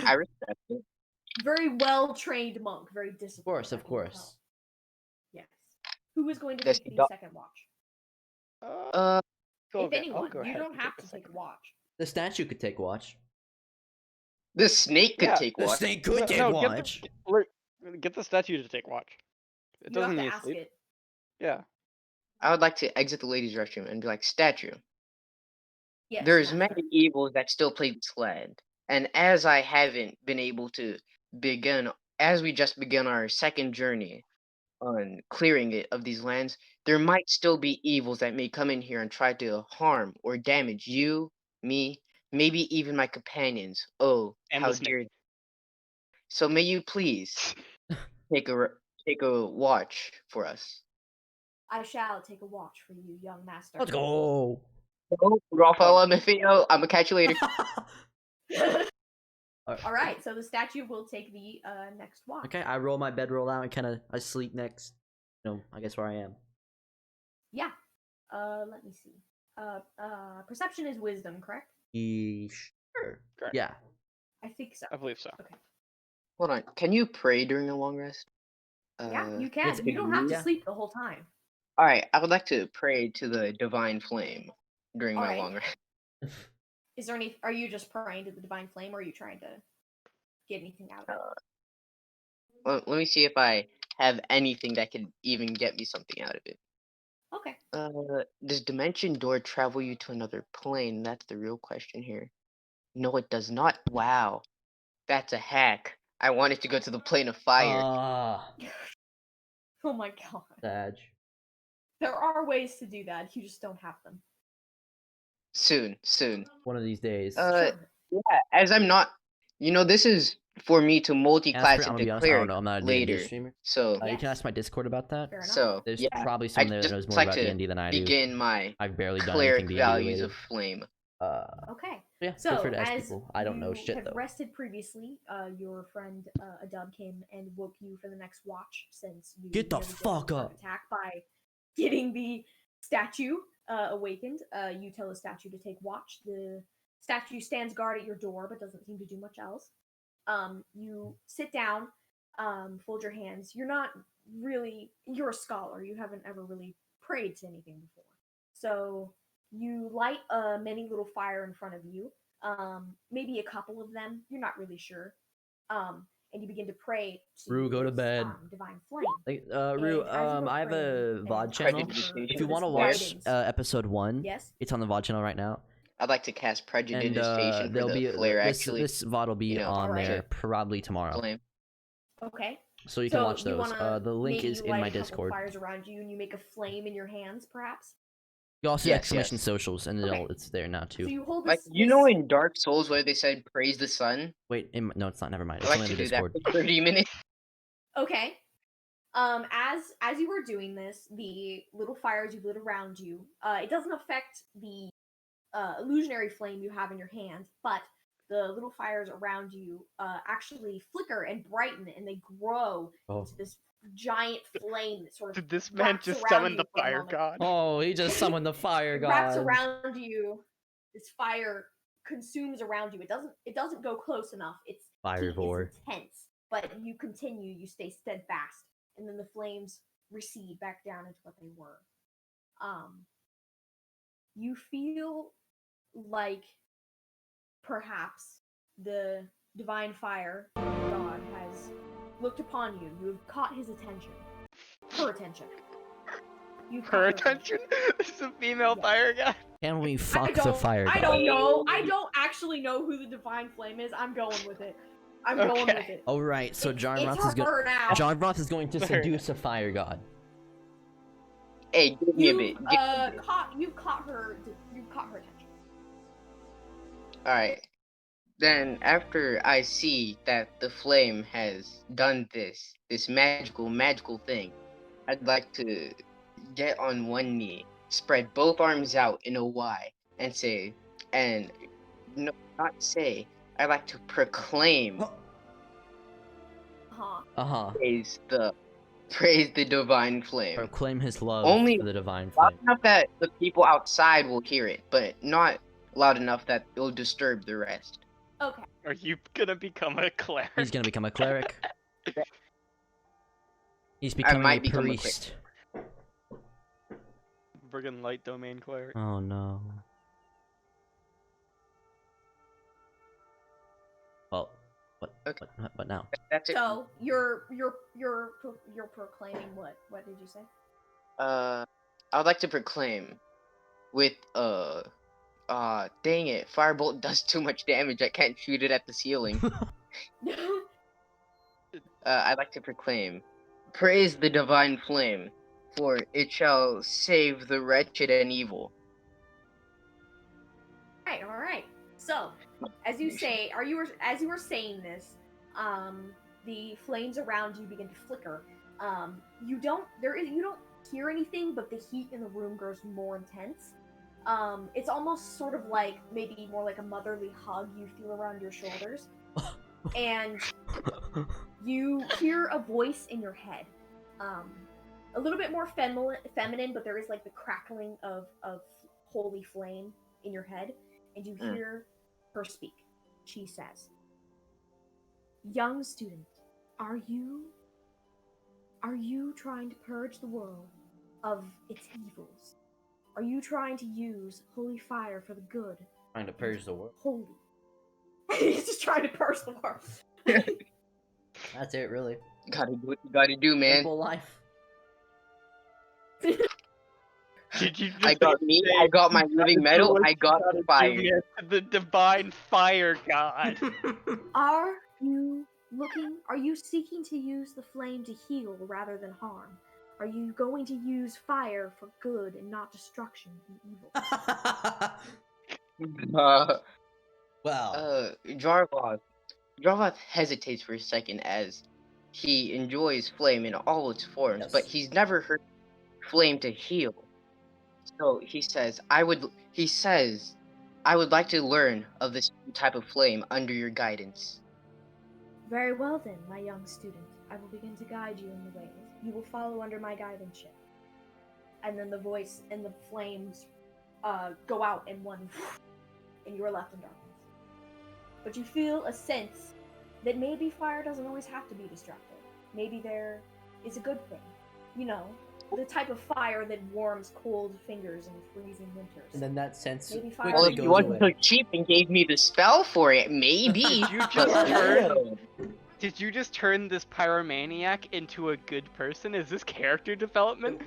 I respect it. Very well trained monk. Very disciplined. course, I of can course. tell. Yes. Who is going to Does take he the do- second watch? go If I'll anyone, go you ahead don't and have the to take a second. watch. The statue could take watch. The snake could Yeah, take watch. snake could take No, watch. get the statue to take watch. It You have doesn't to need to ask sleep. it. Yeah. I would like to exit the ladies' restroom and be like, statue. Yes, There's master. many evils that still plague this land. And as I haven't been able to as we just begun our second journey on clearing it of these lands, there might still be evils that may come in here and try to harm or damage you, me, maybe even my companions. Oh, And how the snake. dear. So may you please take a watch for us. I shall take a watch for you, young master. Let's go. Oh, Rafael Mafio, I'm gonna catch you later. All right, so the statue will take the next watch. Okay, I roll my bedroll out and I sleep next. I guess where I am. Yeah. Let me see. Perception is wisdom, correct? Sure. Correct. Yeah. I think so. I believe so. Okay. Hold on. Can you pray during a long rest? Yeah, you it's can. You don't have to yeah. sleep the whole time. All right. I would like to pray to the divine flame during All my right. long rest. Is there any? Are you just praying to the divine flame, or are you trying to get anything out of it? Let me see if I have anything that could even get me something out of it. Okay. Does dimension door travel you to another plane? That's the real question here. No, it does not. Wow, that's a hack. I wanted to go to the plane of fire. Oh my god. Sag. There are ways to do that. You just don't have them. Soon. One of these days. Sure. Yeah, as I'm not, this is for me to multi-class I'm gonna into be honest, I don't cleric know. I'm not a D&D later. streamer. So, You can Yes. ask my Discord about that. Fair enough. so There's yeah, probably I someone there that just knows more like about to D&D than I do. begin my I've barely done cleric anything D&D values related. of flame. Okay. Yeah, So feel free to ask as people. I don't know you shit have though. rested previously, your friend Adub came and woke you for the next watch since you Get the nearly did a fuck heart up. attack by getting the statue awakened. You tell the statue to take watch. The statue stands guard at your door but doesn't seem to do much else. You sit down, fold your hands. You're a scholar. You haven't ever really prayed to anything before. So you light a mini little fire in front of you, maybe a couple of them. You're not really sure. And you begin to pray to Rue, go to this, bed. divine flame. Rue, And as you were I have a praying VOD and channel. asking for If you this want to watch guidance- episode 1, yes, it's on the VOD channel right now. I'd like to cast And predigitation for there'll the be flare. this Actually, VOD will be on Alright. there probably tomorrow. flame. okay. So you can watch you those. wanna The link maybe is in light my a couple Discord. fires around you, and you make a flame in your hands, perhaps. You also Yes, exclamation yes. socials, and Okay. it's there now too. So you hold Like this. in Dark Souls where they said praise the sun. Wait, no, it's not. Never mind. I It's like only to in the do that Discord. for 30 minutes. Okay. As you were doing this, the little fires you lit around you, it doesn't affect the illusionary flame you have in your hand, but the little fires around you actually flicker and brighten, and they grow into this giant flame that sort of Did this man wraps just around summon you the for a fire moment. god? Oh, he just summoned the fire It wraps god. around you. This fire consumes around you. It doesn't go close enough. Its Fire heat vor. is intense, but you continue. You stay steadfast, and then the flames recede back down into what they were. You feel like perhaps the divine fire God has looked upon you. You have caught his attention. Her attention. You've caught Her attention? This is a female Yes. fire god. Can we fuck the fire god? I don't know. I don't actually know who the divine flame is. I'm going with it. I'm going with it. All right, so John It's Roth is her now. John Roth is going to Sorry. seduce a fire god. Hey, give me a bit. You've caught her attention. Alright. Then, after I see that the flame has done this magical thing, I'd like to get on one knee, spread both arms out in a Y, and say, I'd like to proclaim, praise the divine flame. Proclaim his love Only for the divine loud flame. enough that the people outside will hear it, but not loud enough that it'll disturb the rest. Okay. Are you gonna become a cleric? He's gonna become a cleric. He's becoming might a become a priest. Friggin' light domain cleric. Oh no. Well, what? Okay. What now? That's it. So you're proclaiming what? What did you say? I would like to proclaim with dang it, firebolt does too much damage. I can't shoot it at the ceiling. I'd like to proclaim, praise the divine flame, for it shall save the wretched and evil. All right. So, as you were saying this, the flames around you begin to flicker. You don't hear anything, but the heat in the room grows more intense. It's almost sort of like maybe more like a motherly hug you feel around your shoulders, and you hear a voice in your head, a little bit more feminine, but there is like the crackling of holy flame in your head, and you hear her speak. She says, "Young student, are you trying to purge the world of its evils? Are you trying to use holy fire for the good? Trying to purge the world. Holy." He's just trying to purge the world. That's it, really. Gotta do what you gotta do, man. Simple life. Did you just I got me. I got my living metal. I got the fire. The divine fire god. Are you seeking to use the flame to heal rather than harm? Are you going to use fire for good and not destruction and evil? Wow. Jarvoth hesitates for a second as he enjoys flame in all its forms, but Yes. he's never heard flame to heal. So he says, I would like to learn of this type of flame under your guidance. Very well then, my young student. I will begin to guide you in the ways. You will follow under my guidance. And then the voice and the flames go out in one, and you are left in darkness. But you feel a sense that maybe fire doesn't always have to be destructive. Maybe there is a good thing. You know, the type of fire that warms cold fingers in freezing winters. And then that sense Maybe fire Well, quickly if you goes wasn't away. so cheap and gave me the spell for it, maybe. You just Did you just turn this pyromaniac into a good person? Is this character development?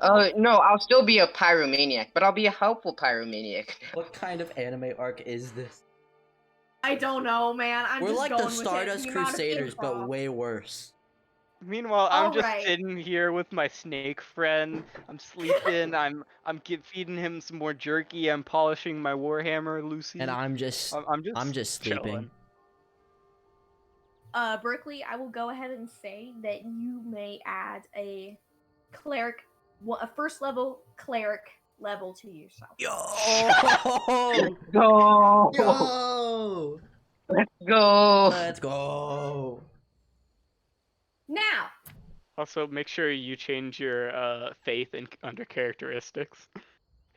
No, I'll still be a pyromaniac, but I'll be a helpful pyromaniac. What kind of anime arc is this? I don't know, man. We're just like going the with it. Stardust The amount of Crusaders, but improv. way worse. Meanwhile, I'm just Alright. sitting here with my snake friend. I'm sleeping. I'm feeding him some more jerky. I'm polishing my warhammer, Lucy. And I'm just sleeping. chilling. Berkeley, I will go ahead and say that you may add a cleric, a first level cleric level to yourself. Yo! Go! Yo! Let's go! Let's go! Now, Also, make sure you change your faith under characteristics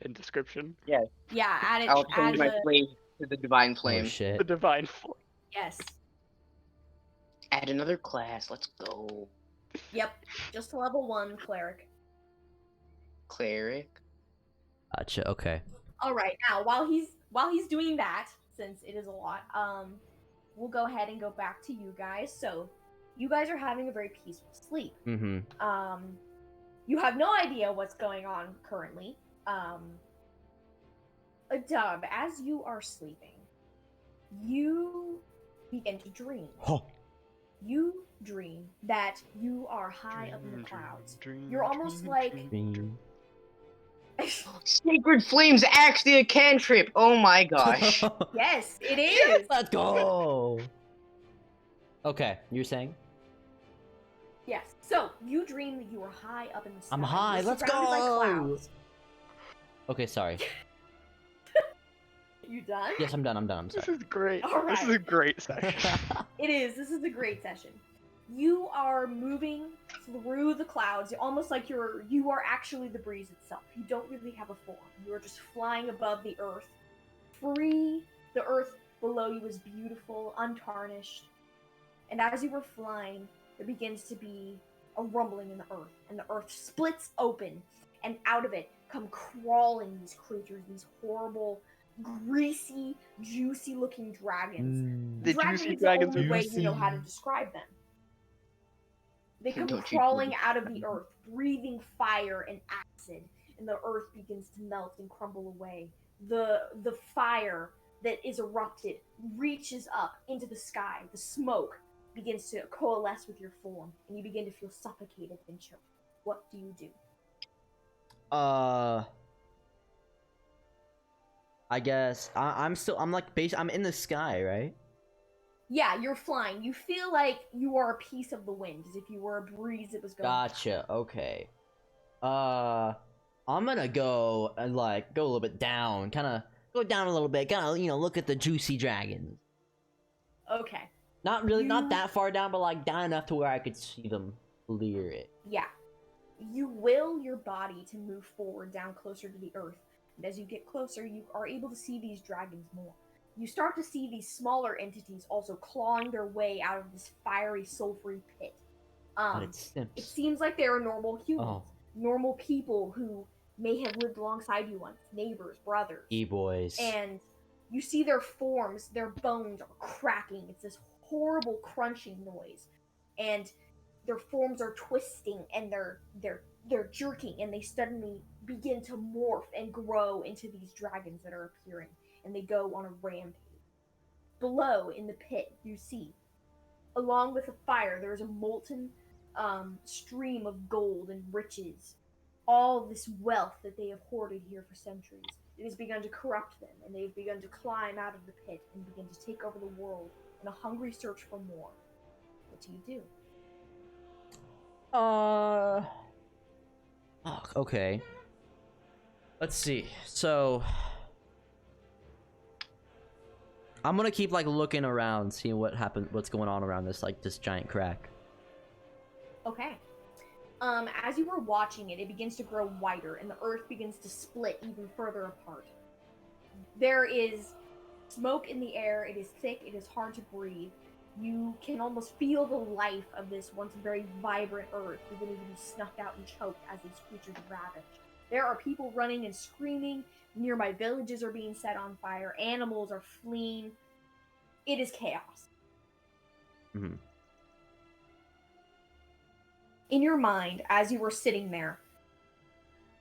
in description. yeah, add it. I'll change my the, flame to the divine Oh flame. The shit. divine flame. yes. Add another class. Let's go. Yep, just a level 1 cleric. Cleric. Gotcha, okay. All right, now while he's doing that, since it is a lot, we'll go ahead and go back to you guys. So, you guys are having a very peaceful sleep. Mm-hmm. You have no idea what's going on currently. Dub, as you are sleeping, you begin to dream. Oh. You dream that you are high up in the clouds. You're almost like Sacred Flame's actually a cantrip! Oh my gosh. yes, it is. Let's go! Okay, you're saying? Yes. So you dream that you are high up in the sky. I'm high, You're let's surrounded by go! clouds. Okay, sorry. You done? Yes, I'm done, I'm This sorry. is great. All This is right. a great session. It is. This is a great session. You are moving through the clouds, almost like you are actually the breeze itself. You don't really have a form. You are just flying above the earth, free. The earth below you is beautiful, untarnished. And as you were flying, there begins to be a rumbling in the earth, and the earth splits open, and out of it come crawling these creatures, these horrible, greasy, juicy-looking dragons. The Dragons juicy is the dragons only are way you know how to describe them. They come Don't you crawling do out of the earth, breathing fire and acid, and the earth begins to melt and crumble away. The fire that is erupted reaches up into the sky. The smoke begins to coalesce with your form, and you begin to feel suffocated and choked. What do you do? I guess I'm in the sky, right? Yeah, you're flying. You feel like you are a piece of the wind, as if you were a breeze that was going. Gotcha, okay. On I'm gonna go and like go a little bit down, kind of go down a little bit, kind of look at the juicy dragons. Okay. Not really, not that far down, but like down enough to where I could see them clear. Yeah. You will your body to move forward down closer to the earth, and as you get closer, you are able to see these dragons more. You start to see these smaller entities also clawing their way out of this fiery, sulfury pit. But it's It Sims. seems like they are normal humans, Oh. normal people who may have lived alongside you once, neighbors, brothers. E-boys. And you see their forms, their bones are cracking. It's this horrible crunching noise, and their forms are twisting and they're jerking, and they suddenly begin to morph and grow into these dragons that are appearing, and they go on a rampage. Below in the pit, you see, along with the fire, there's a molten stream of gold and riches. All this wealth that they have hoarded here for centuries. It has begun to corrupt them, and they've begun to climb out of the pit and begin to take over the world in a hungry search for more. What do you do? Oh, okay. Let's see. So I'm gonna keep like looking around, seeing what's going on around this giant crack. Okay. As you were watching it, it begins to grow wider, and the earth begins to split even further apart. There is smoke in the air. It is thick. It is hard to breathe. You can almost feel the life of this once very vibrant earth beginning to be snuffed out and choked as these creatures ravage. There are people running and screaming. Nearby villages are being set on fire. Animals are fleeing. It is chaos. Mm-hmm. In your mind, as you were sitting there,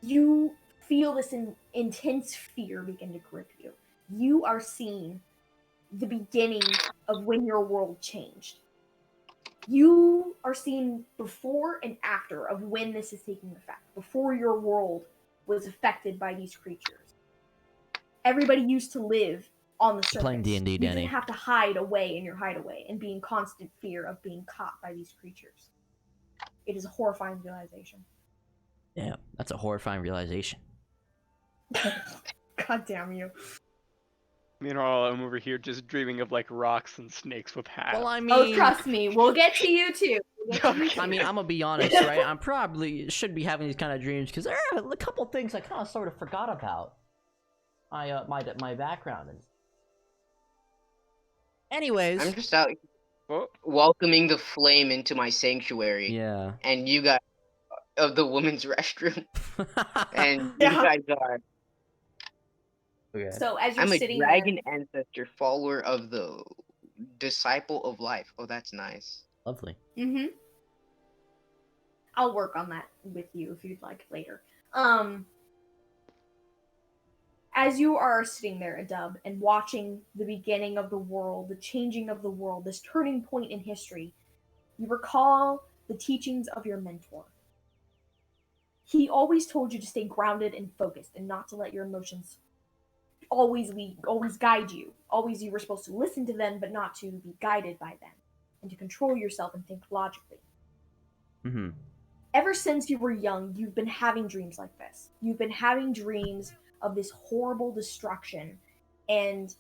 you feel this intense fear begin to grip you. You are seeing the beginning of when your world changed. You are seeing before and after of when this is taking effect, before your world was affected by these creatures. Everybody used to live on the surface. Playing D&D, You Danny. didn't have to hide away in your hideaway and be in constant fear of being caught by these creatures. It is a horrifying realization. Yeah, that's a horrifying realization. God damn you. Meanwhile, I'm over here just dreaming of like rocks and snakes with hats. Well, I mean, Oh, trust me, we'll get to you too. I mean, I'm gonna be honest, right? I'm probably should be having these kind of dreams because there are a couple things I kind of sort of forgot about my background. And anyways, I'm just out welcoming the flame into my sanctuary. yeah. And you guys of the women's restroom. And Yeah. you guys are. Okay. So as you're I'm a sitting dragon ancestor, follower of the disciple of life. Oh, that's nice. Lovely. there, I'll work on that with you if you'd like later. As you are sitting there, Adub, and watching the beginning of the world, the changing of the world, this turning point in history, you recall the teachings of your mentor. He always told you to stay grounded and focused and not to let your emotions always guide you. Always you were supposed to listen to them, but not to be guided by them, and to control yourself and think logically. Mm-hmm. Ever since you were young, you've been having dreams like this. You've been having dreams of this horrible destruction, and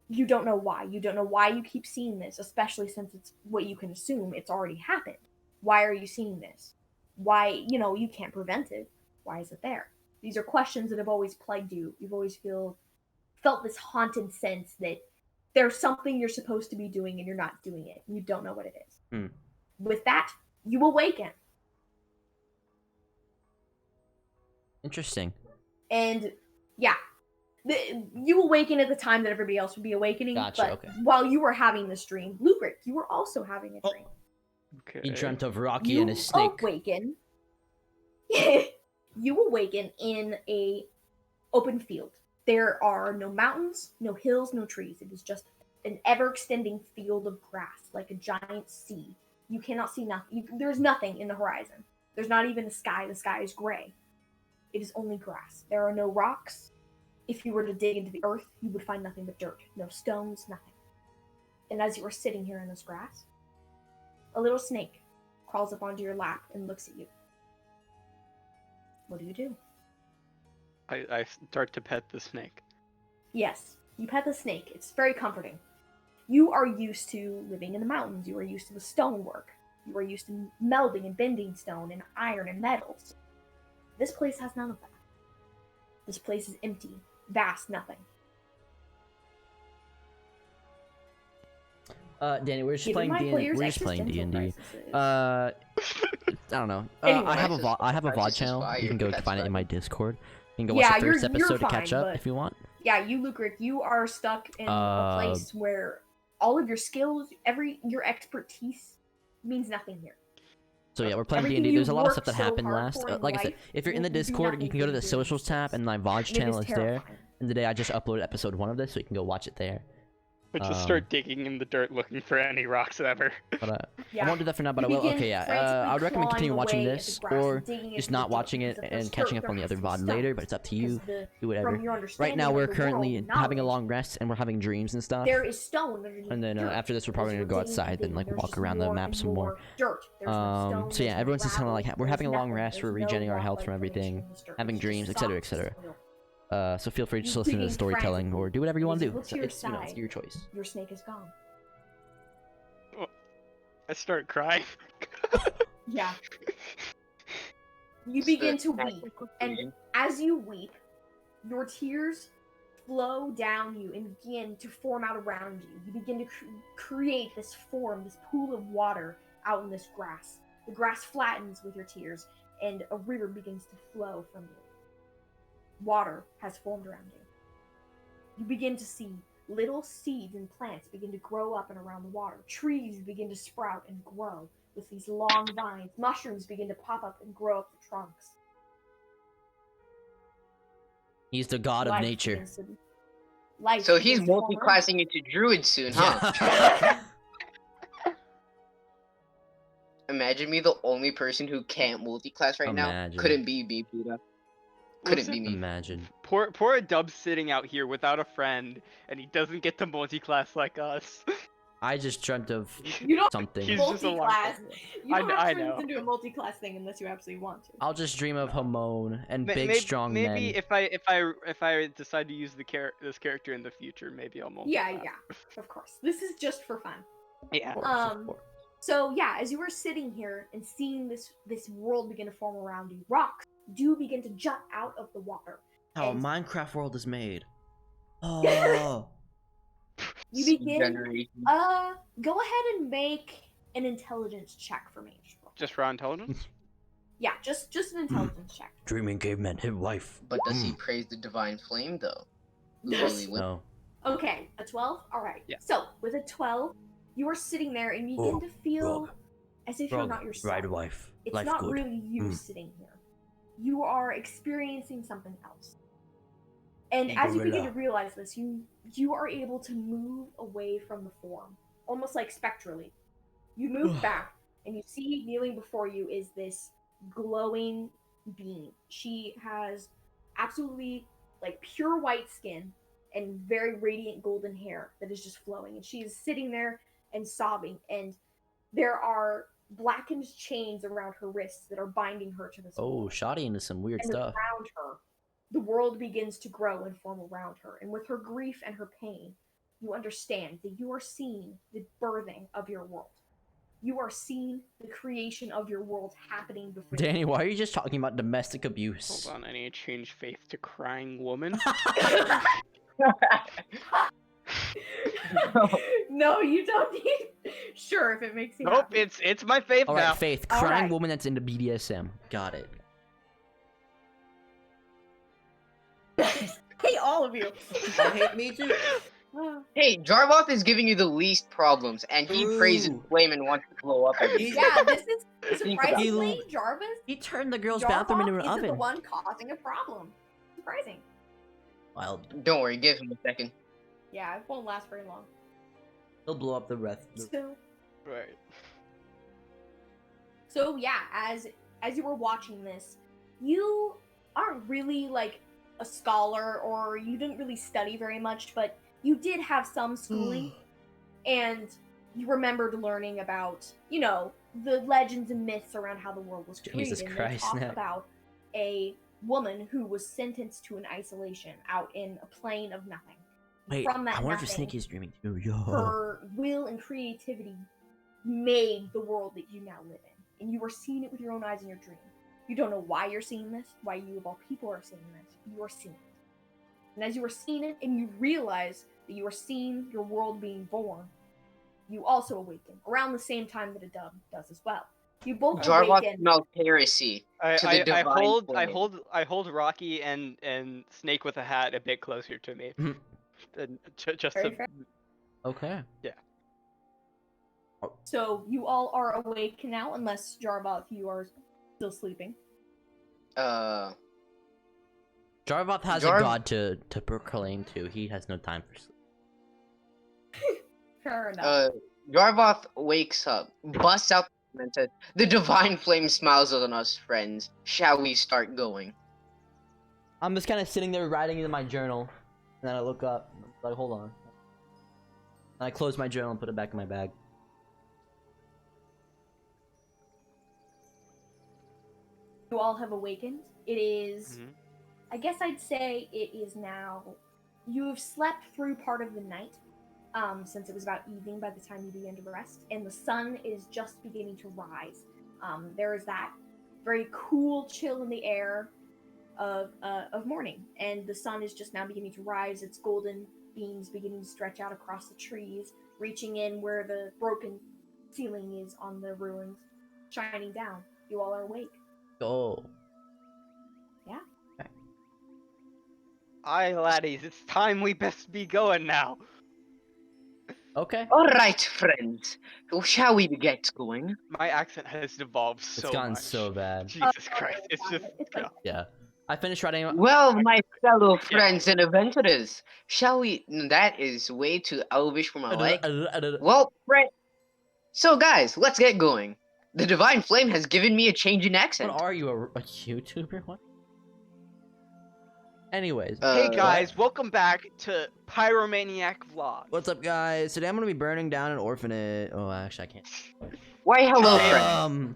you don't know why. You don't know why you keep seeing this, especially since it's what you can assume it's already happened. Why are you seeing this? Why, you can't prevent it. Why is it there? These are questions that have always plagued you. You've always felt this haunted sense that there's something you're supposed to be doing and you're not doing it. You don't know what it is. Hmm. With that, you awaken. Interesting. And yeah, you awaken at the time that everybody else would be awakening. Gotcha, But okay. while you were having this dream, Lucric, you were also having a dream. Okay. He dreamt of Rocky You and his snake. awaken. You awaken in a open field. There are no mountains, no hills, no trees. It is just an ever-extending field of grass, like a giant sea. You cannot see nothing. There's nothing in the horizon. There's not even a sky. The sky is gray. It is only grass. There are no rocks. If you were to dig into the earth, you would find nothing but dirt. No stones, nothing. And as you are sitting here in this grass, a little snake crawls up onto your lap and looks at you. What do you do? I start to pet the snake. Yes, you pet the snake. It's very comforting. You are used to living in the mountains. You are used to the stonework. You are used to melding and bending stone and iron and metals. This place has none of that. This place is empty, vast, nothing. Danny, we're just Given playing my D&D. players' We're just playing existential D&D. crises. I don't know. Anyway. I have a VOD Crisis is channel. fire, You can go that's find it in fire. my Discord. You can go Yeah, watch the first you're episode to catch fine, up but- if you want. Yeah, you, Lucric, you are stuck in a place where all of your skills, your expertise means nothing here. So yeah, we're playing Everything D&D. There's a you lot of worked stuff that so happened hard last. for in Like I said, life if you're in the will do Discord, nothing you can for go to you the during socials this tab, and my VOD And it channel is is there. terrifying. And today I just uploaded episode 1 of this, so you can go watch it there. I just start digging in the dirt looking for any rocks ever. But Yeah. I won't do that for now. But I You will. begin Okay, yeah. frantically I would recommend clawing continuing watching away at this, the grass or and digging just into not the watching dirt, it because if and there's catching dirt, up on the there other has to VOD be later. stone. But it's up to Because you. the- Do whatever. From your Right understanding now of we're the currently world, having a knowledge, long rest, and we're having dreams and stuff. There is stone underneath And then the dirt. after this, we're probably As gonna you're go digging outside and like there's walk just around the more map and some more. Dirt. There's no stone, So yeah, there's no everyone's just kind of like gravel, we're having a there's long nothing, rest. We're there's no regenerating our rock health like from everything, formation in this dirt. having It's dreams, just etc., soft etc. soil. So feel free to just You listen to the digging storytelling or do whatever you want to frantically. do. Look to your It's side. it's your choice. Your snake is gone. I start crying. Yeah. You It's the begin to natural weep, conclusion. and as you weep, your tears flow down you and begin to form out around you. You begin to create this form, this pool of water out in this grass. The grass flattens with your tears, and a river begins to flow from you. Water has formed around you. You begin to see little seeds and plants begin to grow up and around the water. Trees begin to sprout and grow with these long vines. Mushrooms begin to pop up and grow up the trunks. He's the god of Life nature. begins to- life So he's begins to form around multi-classing into druid soon, huh? Yeah. Imagine me the only person who can't multi-class right Imagine. now. Couldn't be me, Buddha. Couldn't be Listen, me. Imagine. Poor Dub's sitting out here without a friend, and he doesn't get to multi-class like us. I just dreamt of You don't something. He's just a long multi-class. time. You don't I have to know. turn into a multi-class thing unless you absolutely want to. I'll just dream of Hamon and big Maybe, strong maybe men. if I decide to use this character in the future, maybe I'll multi-class. Yeah, of course. This is just for fun. Yeah. Of course, of course. So yeah, as you were sitting here and seeing this world begin to form around you, rocks do begin to jut out of the water. How a and- Minecraft world is made. Oh. You Seed begin. generation. Go ahead and make an intelligence check for me. Just raw intelligence. Yeah, just an intelligence check. Dreaming caveman, his wife. But does he praise the divine flame though? Who Yes. really will? No. Okay, a 12? Alright. Yeah. So, with a 12, you are sitting there and you begin to feel Rug. as if you're not yourself. Right wife. It's Life not good. really you Mm. sitting here. You are experiencing something else. And Hey, as you begin gorilla. to realize this, you are able to move away from the form, almost like spectrally. You move back, and you see kneeling before you is this glowing being. She has absolutely like pure white skin and very radiant golden hair that is just flowing, and she is sitting there and sobbing, and there are blackened chains around her wrists that are binding her to this Oh, wall. shoddy into some weird And stuff. around her, the world begins to grow and form around her. And with her grief and her pain, you understand that you are seeing the birthing of your world. You are seeing the creation of your world happening before you. Danny, why are you just talking about domestic abuse? Hold on, I need to change faith to crying woman. No, you don't need. Sure, if it makes you Nope, happy. it's my faith All now. right, Faith, All crying right. woman that's into BDSM. Got it. Hey, all of you. hate me too. Hey, Jarvoth is giving you the least problems, and he praises Ooh. flame and wants to blow up everything. Yeah, this is Think about it. surprisingly Jarvis. He turned the girl's bathroom into an Jarbock isn't the oven. one causing a problem. Surprising. Wild. Don't worry, give him a second. Yeah, it won't last very long. He'll blow up the rest. So, Right. so yeah, as you were watching this, you aren't really like a scholar, or you didn't really study very much, but you did have some schooling, and you remembered learning about, you know, the legends and myths around how the world was created. Jesus and they Christ, talk Nick. about a woman who was sentenced to an isolation out in a plane of nothing. Wait, From that I wonder if nothing, Snake is dreaming too. Yo. her will and creativity made the world that you now live in. And you are seeing it with your own eyes in your dream. You don't know why you're seeing this, why you of all people are seeing this. You are seeing it. And as you are seeing it and you realize that you are seeing your world being born, you also awaken around the same time that a dove does as well. You both Jarvok awaken. smelled heresy to the divine I hold Rocky and Snake with a hat a bit closer to me. And just Very to, fair. Okay. Yeah. So you all are awake now, unless Jarvoth, you are still sleeping. Jarvoth has a god to proclaim to. He has no time for sleep. Fair enough. Jarvoth wakes up, busts out and says, "The divine flame smiles on us, friends. Shall we start going?" I'm just kind of sitting there writing in my journal, and then I look up, and I'm like, hold on. And I close my journal and put it back in my bag. You all have awakened. It is, I guess I'd say it is now, you have slept through part of the night, since it was about evening by the time you began to rest, and the sun is just beginning to rise. There is that very cool chill in the air of morning, and the sun is just now beginning to rise, its golden beams beginning to stretch out across the trees, reaching in where the broken ceiling is on the ruins, shining down. You all are awake. Oh. Yeah. Okay. Aye, laddies, it's time we best be going now. Okay. All right, friends. Shall we get going? My accent has devolved so much. It's gotten so bad. Jesus Christ, it's just... Yeah. I finished writing. Well, my fellow friends and adventurers, shall we? That is way too elvish for my liking. Well, friend. So, guys, let's get going. The divine flame has given me a change in accent. What are you, a YouTuber? What? Anyways. Hey guys, welcome back to Pyromaniac Vlog. What's up, guys? Today I'm gonna be burning down an orphanage. Oh, actually, I can't. Why, hello, friends.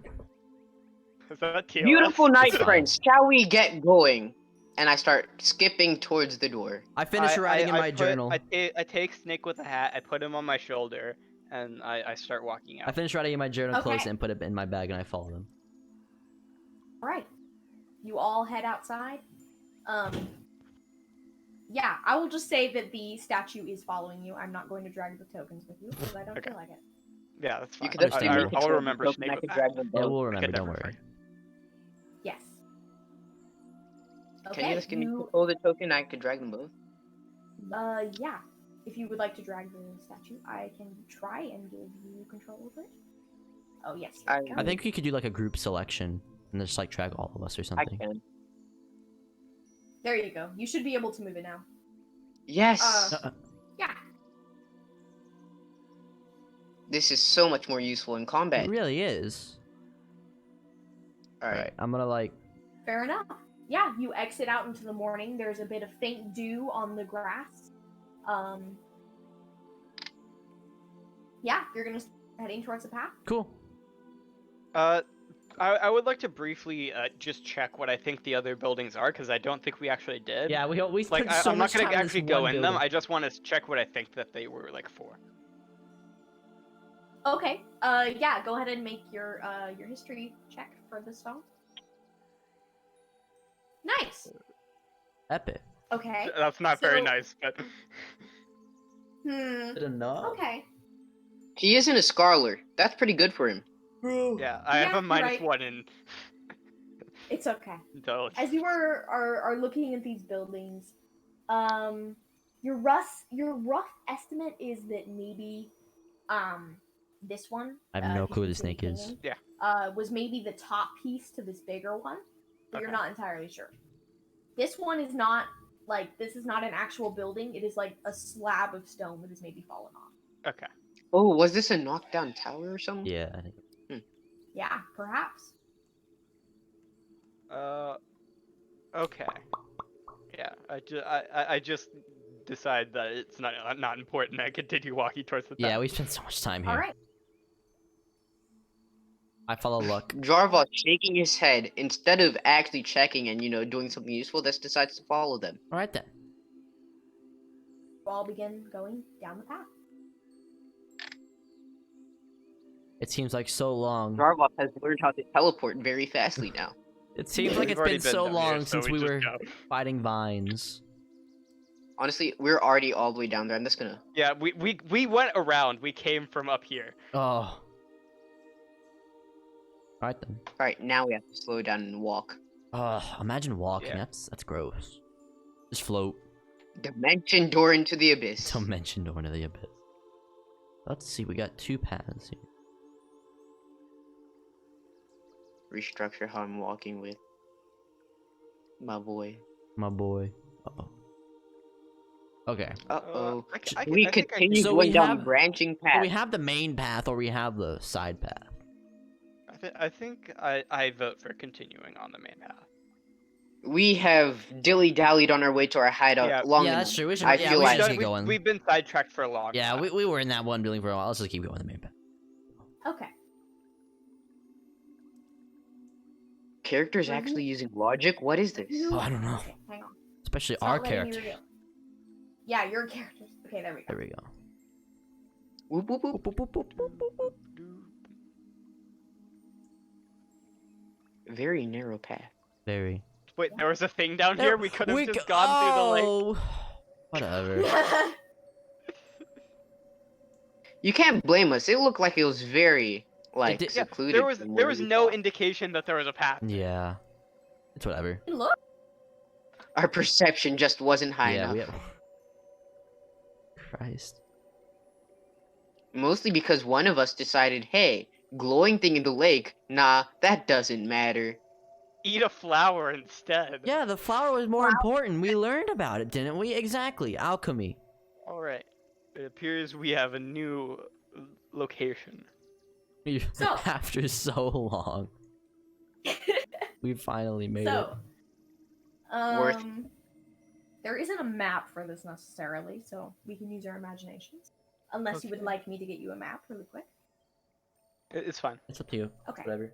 Is that TOS? Beautiful night, friends. Shall we get going? And I start skipping towards the door. I finished writing in my journal. I take Snake with a hat, I put him on my shoulder, and I start walking out. I finished writing in my journal, Okay. closed it, and put it in my bag, and I followed him. Alright. You all head outside. Yeah, I will just say that the statue is following you. I'm not going to drag the tokens with you because I don't feel like it. Yeah, that's fine. You could Understandable. I'll remember Snake I with could that. drag them Yeah, both. we'll remember. Okay, Don't never worry. mind. Yes. Can you just give me hold the token? I could drag them both. Yeah. If you would like to drag the statue, I can try and give you control over it. Oh, yes. here we I go. think we could do like a group selection and just like drag all of us or I something. can. There you go. You should be able to move it now. Yes. Yeah. This is so much more useful in combat. It really is. All right. I'm gonna like. Fair enough. Yeah, you exit out into the morning. There's a bit of faint dew on the grass. Yeah, you're gonna start heading towards the path. Cool. I would like to briefly just check what I think the other buildings are, because I don't think we actually did. Yeah, we Like, spent so I'm much not gonna time in actually this go one in them. building. I just want to check what I think that they were like for. Okay. Yeah, go ahead and make your history check for this phone. Nice. Epic. Okay. That's not very So- nice, but Hmm. Good enough. Okay. He isn't a scholar. That's pretty good for him. Bro. yeah, I have Yeah, a minus right. 1 in It's okay. intelligence. As you are looking at these buildings, your rough estimate is that maybe this one. I have no if you clue who can the see snake is. painting, Yeah. was maybe the top piece to this bigger one, but you're Okay. not entirely sure. This one is not this is not an actual building. It is like a slab of stone that has maybe fallen off. Okay. Oh, was this a knockdown tower or something? Yeah, I think. Yeah, perhaps. Okay. Yeah, I just decide that it's not important. I continue walking towards the top. Yeah, we spent so much time here. All right. I follow luck. Jarvos shaking his head instead of actually checking and doing something useful. Just decides to follow them. All right then. You all begin going down the path. It seems like so long. Jarvos has learned how to teleport very fastly now. It seems like We've it's already been so down here, long so since we just were go. fighting vines. Honestly, we're already all the way down there. I'm just gonna. Yeah, we went around. We came from up here. Oh. Alright then. Alright, now we have to slow down and walk. Imagine walking. Yeah. That's gross. Just float. Dimension door into the abyss. Don't mention going to the abyss. Let's see. We got 2 paths here. Restructure how I'm walking with my boy. My boy. Uh-oh. Okay. Uh-oh. I We think I continue So going we down have- the branching Do path. we have the main path or we have the side path? I think I vote for continuing on the main path. We have dilly-dallied on our way to our hideout Yeah. long Yeah, enough. that's true. We should, I yeah, feel we like- should just keep going. We've been sidetracked for a long Yeah, time. we were in that one building for a while. Let's just keep going the main path. Okay. Characters Mhm. actually using logic? What is this? Oh, I don't know. Okay, hang on. Especially It's our not letting me character. reveal. Yeah, your character. Okay, there we go. There we go. Whoop, whoop, whoop. Boop, boop, boop, boop, boop, boop. Very narrow path. Very. Wait, there was a thing down here. We could have We just go- gone through the lake. Oh, whatever. You can't blame us. It looked like it was very like did- Yeah, secluded. there was from where we no thought. indication that there was a path. Yeah. It's whatever. Look. Our perception just wasn't high Yeah, enough. we have... Christ. Mostly because one of us decided, hey, glowing thing in the lake, nah, that doesn't matter. Eat a flower instead. Yeah, the flower was more important. We learned about it, didn't we? Exactly. Alchemy. All right. It appears we have a new location. So- After so long, we finally made it. So, Worth. there isn't a map for this necessarily, so we can use our imaginations. Unless you would Okay. like me to get you a map really quick. It's fine. It's up to you. Okay. Whatever.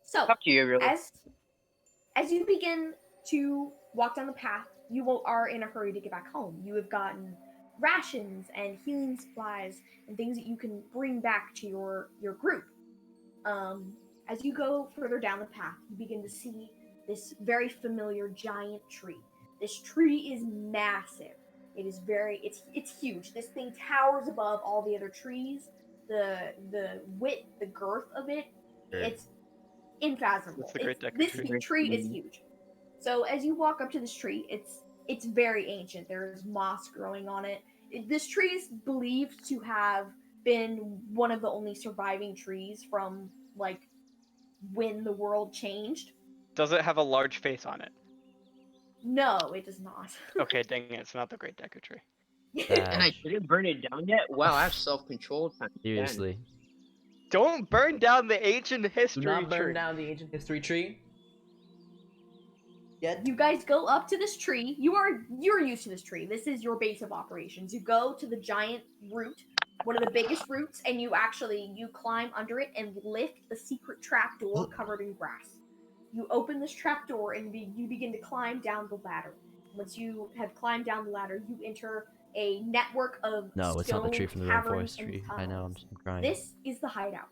So, Up to you, really. as you begin to walk down the path, you are in a hurry to get back home. You have gotten rations and healing supplies and things that you can bring back to your group. As you go further down the path, you begin to see this very familiar giant tree. This tree is massive. It is it's huge. This thing towers above all the other trees. The width, the girth of it, Sure. it's unfathomable. It's the Great Deku This Tree. tree is huge. So as you walk up to this tree, it's very ancient. There's moss growing on it. This tree is believed to have been one of the only surviving trees from like when the world changed. Does it have a large face on it? No, it does not. Okay, dang it, it's not the Great Deku Tree. And I didn't burn it down yet? Wow, I have self-control time. Seriously. Don't burn down the ancient Do history not burn tree. down the ancient history tree. Yet. You guys go up to this tree. You're used to this tree. This is your base of operations. You go to the giant root, one of the biggest roots, and you climb under it and lift the secret trapdoor covered in grass. You open this trapdoor and you begin to climb down the ladder. Once you have climbed down the ladder, you enter a network of No, it's not the tree stone from the caverns rainforest and tree. I know, tunnels. I'm crying. This is the hideout.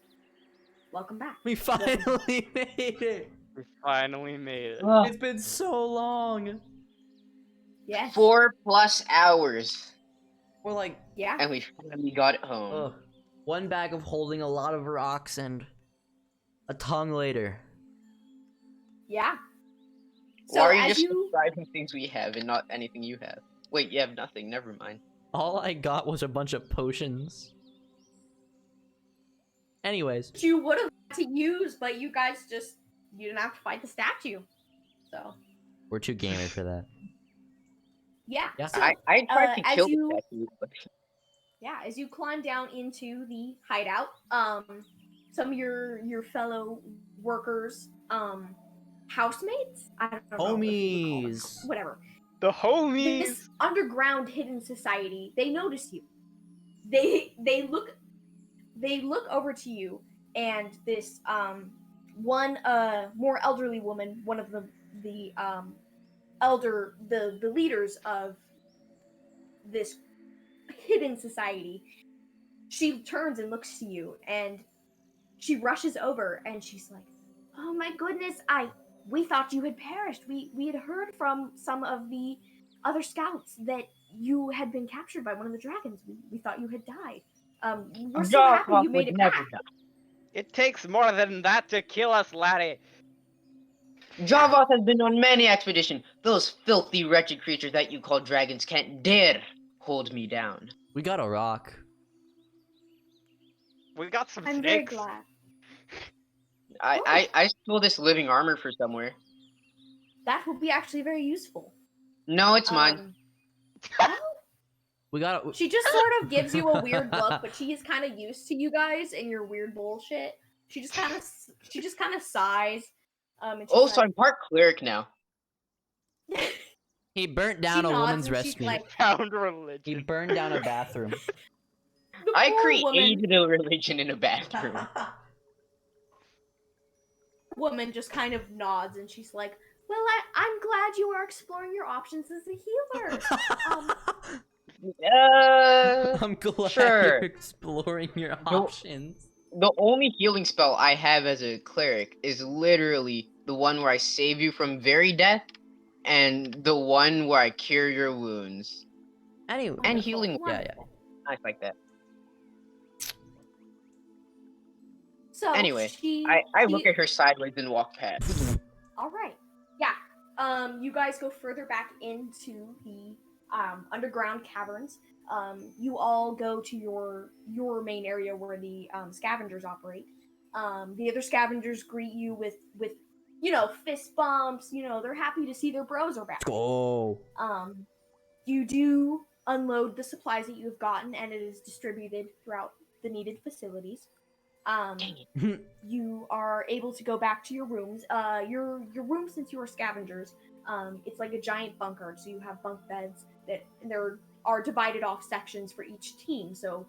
Welcome back. We finally made it. We finally made it. It's been so long. Yes. 4+ hours. We're like, Yeah. And we finally got home. ugh. One bag of holding a lot of rocks and a tongue later. Yeah. Why are you as just you describing things we have and not anything you have? Wait, you have nothing. Never mind. All I got was a bunch of potions. Anyways. you would have to use, but you guys you didn't have to fight the statue. So We're too gamer for that. yeah. Yeah. So, I tried to as kill you- the statue, but yeah, as you climb down into the hideout, some of your fellow workers, housemates, I don't know what you would call them. Homies. Whatever. The homies! This underground hidden society, they notice you. They look over to you and this one more elderly woman, one of the leaders of this hidden society, she turns and looks to you, and she rushes over, and she's like, "Oh my goodness, we thought you had perished. We had heard from some of the other scouts that you had been captured by one of the dragons. We thought you had died. We're so happy you made it back." It takes more than that to kill us, laddie. Jarvoth has been on many expeditions. Those filthy, wretched creatures that you call dragons can't dare hold me down. We got a rock. We got some I'm very snakes. glad. I stole this living armor for somewhere. That would be actually very useful. No, it's mine. Well, We got. she just sort of gives you a weird look, but she is kind of used to you guys and your weird bullshit. She just kind of sighs. And Oh, she's so I'm part cleric now. He burnt down a woman's restroom. Like, Found religion. He burned down a bathroom. I woman, created a religion in a bathroom. woman just kind of nods, and she's like, "Well, I'm glad you are exploring your options as a healer." I'm glad Sure. you're exploring your options. The only healing spell I have as a cleric is literally the one where I save you from very death, and the one where I cure your wounds. Anyway. And healing. Yeah. Nice like that. So Anyway, she I look at her sideways and walk past. All right. Yeah. You guys go further back into the underground caverns. You all go to your main area where the scavengers operate. The other scavengers greet you with fist bumps. They're happy to see their bros are back. Let's go. You do unload the supplies that you've gotten, and it is distributed throughout the needed facilities. You are able to go back to your rooms. Your room, since you are scavengers, it's like a giant bunker. So you have bunk beds that there are divided off sections for each team. So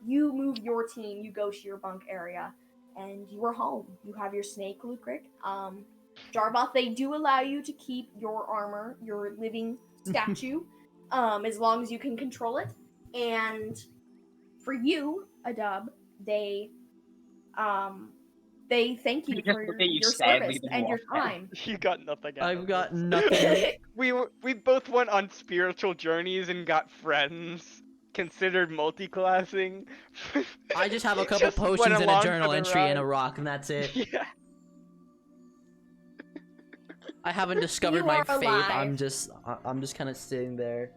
you move your team, you go to your bunk area, and you are home. You have your snake, Lucric. Jarvoth, they do allow you to keep your armor, your living statue, as long as you can control it. And for you, Adub, they thank you for your service and your time. You got nothing. I've got nothing. We both went on spiritual journeys and got friends. Considered multi-classing. I just have a couple Just potions went and a along journal for the entry and a ride. rock, and that's it. Yeah. I haven't discovered You my are fate. alive. I'm just kind of sitting there,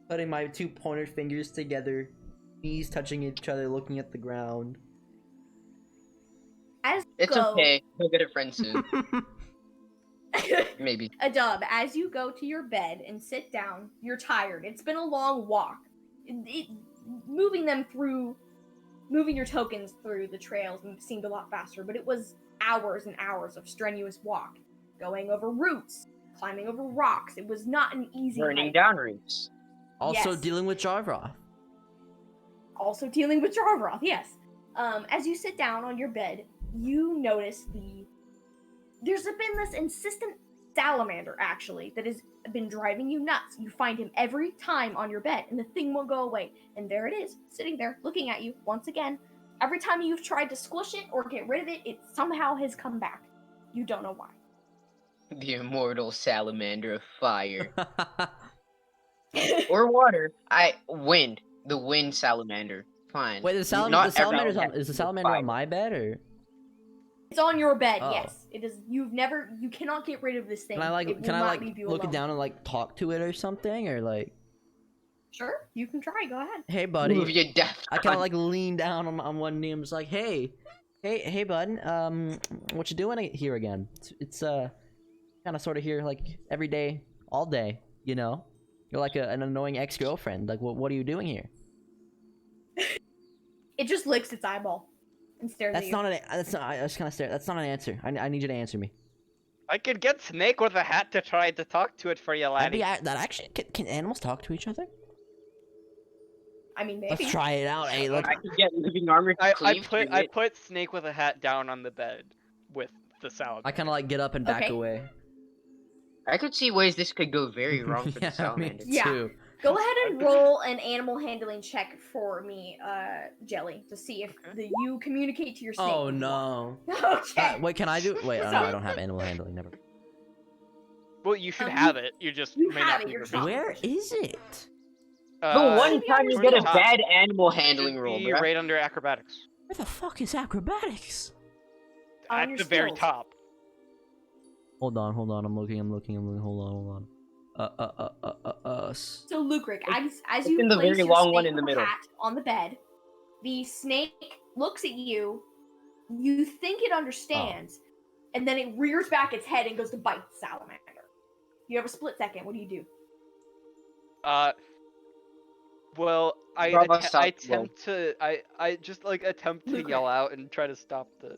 putting my two pointer fingers together, knees touching each other, looking at the ground. It's okay. We'll get a friend soon. Maybe. Adub, as you go to your bed and sit down, you're tired. It's been a long walk. Moving your tokens through the trails seemed a lot faster, but it was hours and hours of strenuous walk. Going over roots, climbing over rocks. It was not an easy Burning hike. down roots. Also Yes. dealing with Jarvoth. Also dealing with Jarvoth, yes. As you sit down on your bed, you notice there's been this insistent salamander, actually, that has been driving you nuts. You find him every time on your bed, and the thing won't go away. And there it is, sitting there, looking at you once again. Every time you've tried to squish it or get rid of it, it somehow has come back. You don't know why. The immortal salamander of fire. Or water. Wind. The wind salamander. Fine. Wait, is the salamander on my bed, or? It's on your bed, Oh. yes. It is. You cannot get rid of this thing. Can I It will can I not leave you look it alone. down and talk to it or something, or Sure, you can try. Go ahead. hey buddy? Move your death. I kind of lean down on one knee and just hey bud, what you doing here again? It's kind of sort of here every day, all day, You're like an annoying ex-girlfriend. What are you doing here? It just licks its eyeball and stares at That's you. not an. That's not. I just kind of stare. That's not an answer. I need you to answer me. I could get Snake with a hat to try to talk to it for you, laddie. That actually can animals talk to each other? I mean, maybe. Let's try it out. Hey, let's. I could get living armor to I cleave put through I it. put Snake with a hat down on the bed with the salad. I kind of like get up and back Okay. away. I could see ways this could go very wrong for Yeah, the salamander. Yeah. too. Go ahead and roll an animal handling check for me, Jelly, to see if you communicate to your snake. Oh what you no. want. Okay. Wait, can I do? Wait, oh, no, I don't have animal handling. Never. Well, you should You- have it. You just you may have not it, be you're proficient. Where is it? The one maybe time you on get your a top. bad animal handling Should roll, be bro. right under acrobatics. Where the fuck is acrobatics? On At your the very skills. top. Hold on. I'm looking. Hold on. So, Lucric, as it's you in the place very your long one snake in the with a middle. hat on the bed, the snake looks at you. You think it understands, and then it rears back its head and goes to bite the salamander. You have a split second. What do you do? Well, I Bravo, stop, attempt to I just like attempt to Lucre. yell out and try to stop the.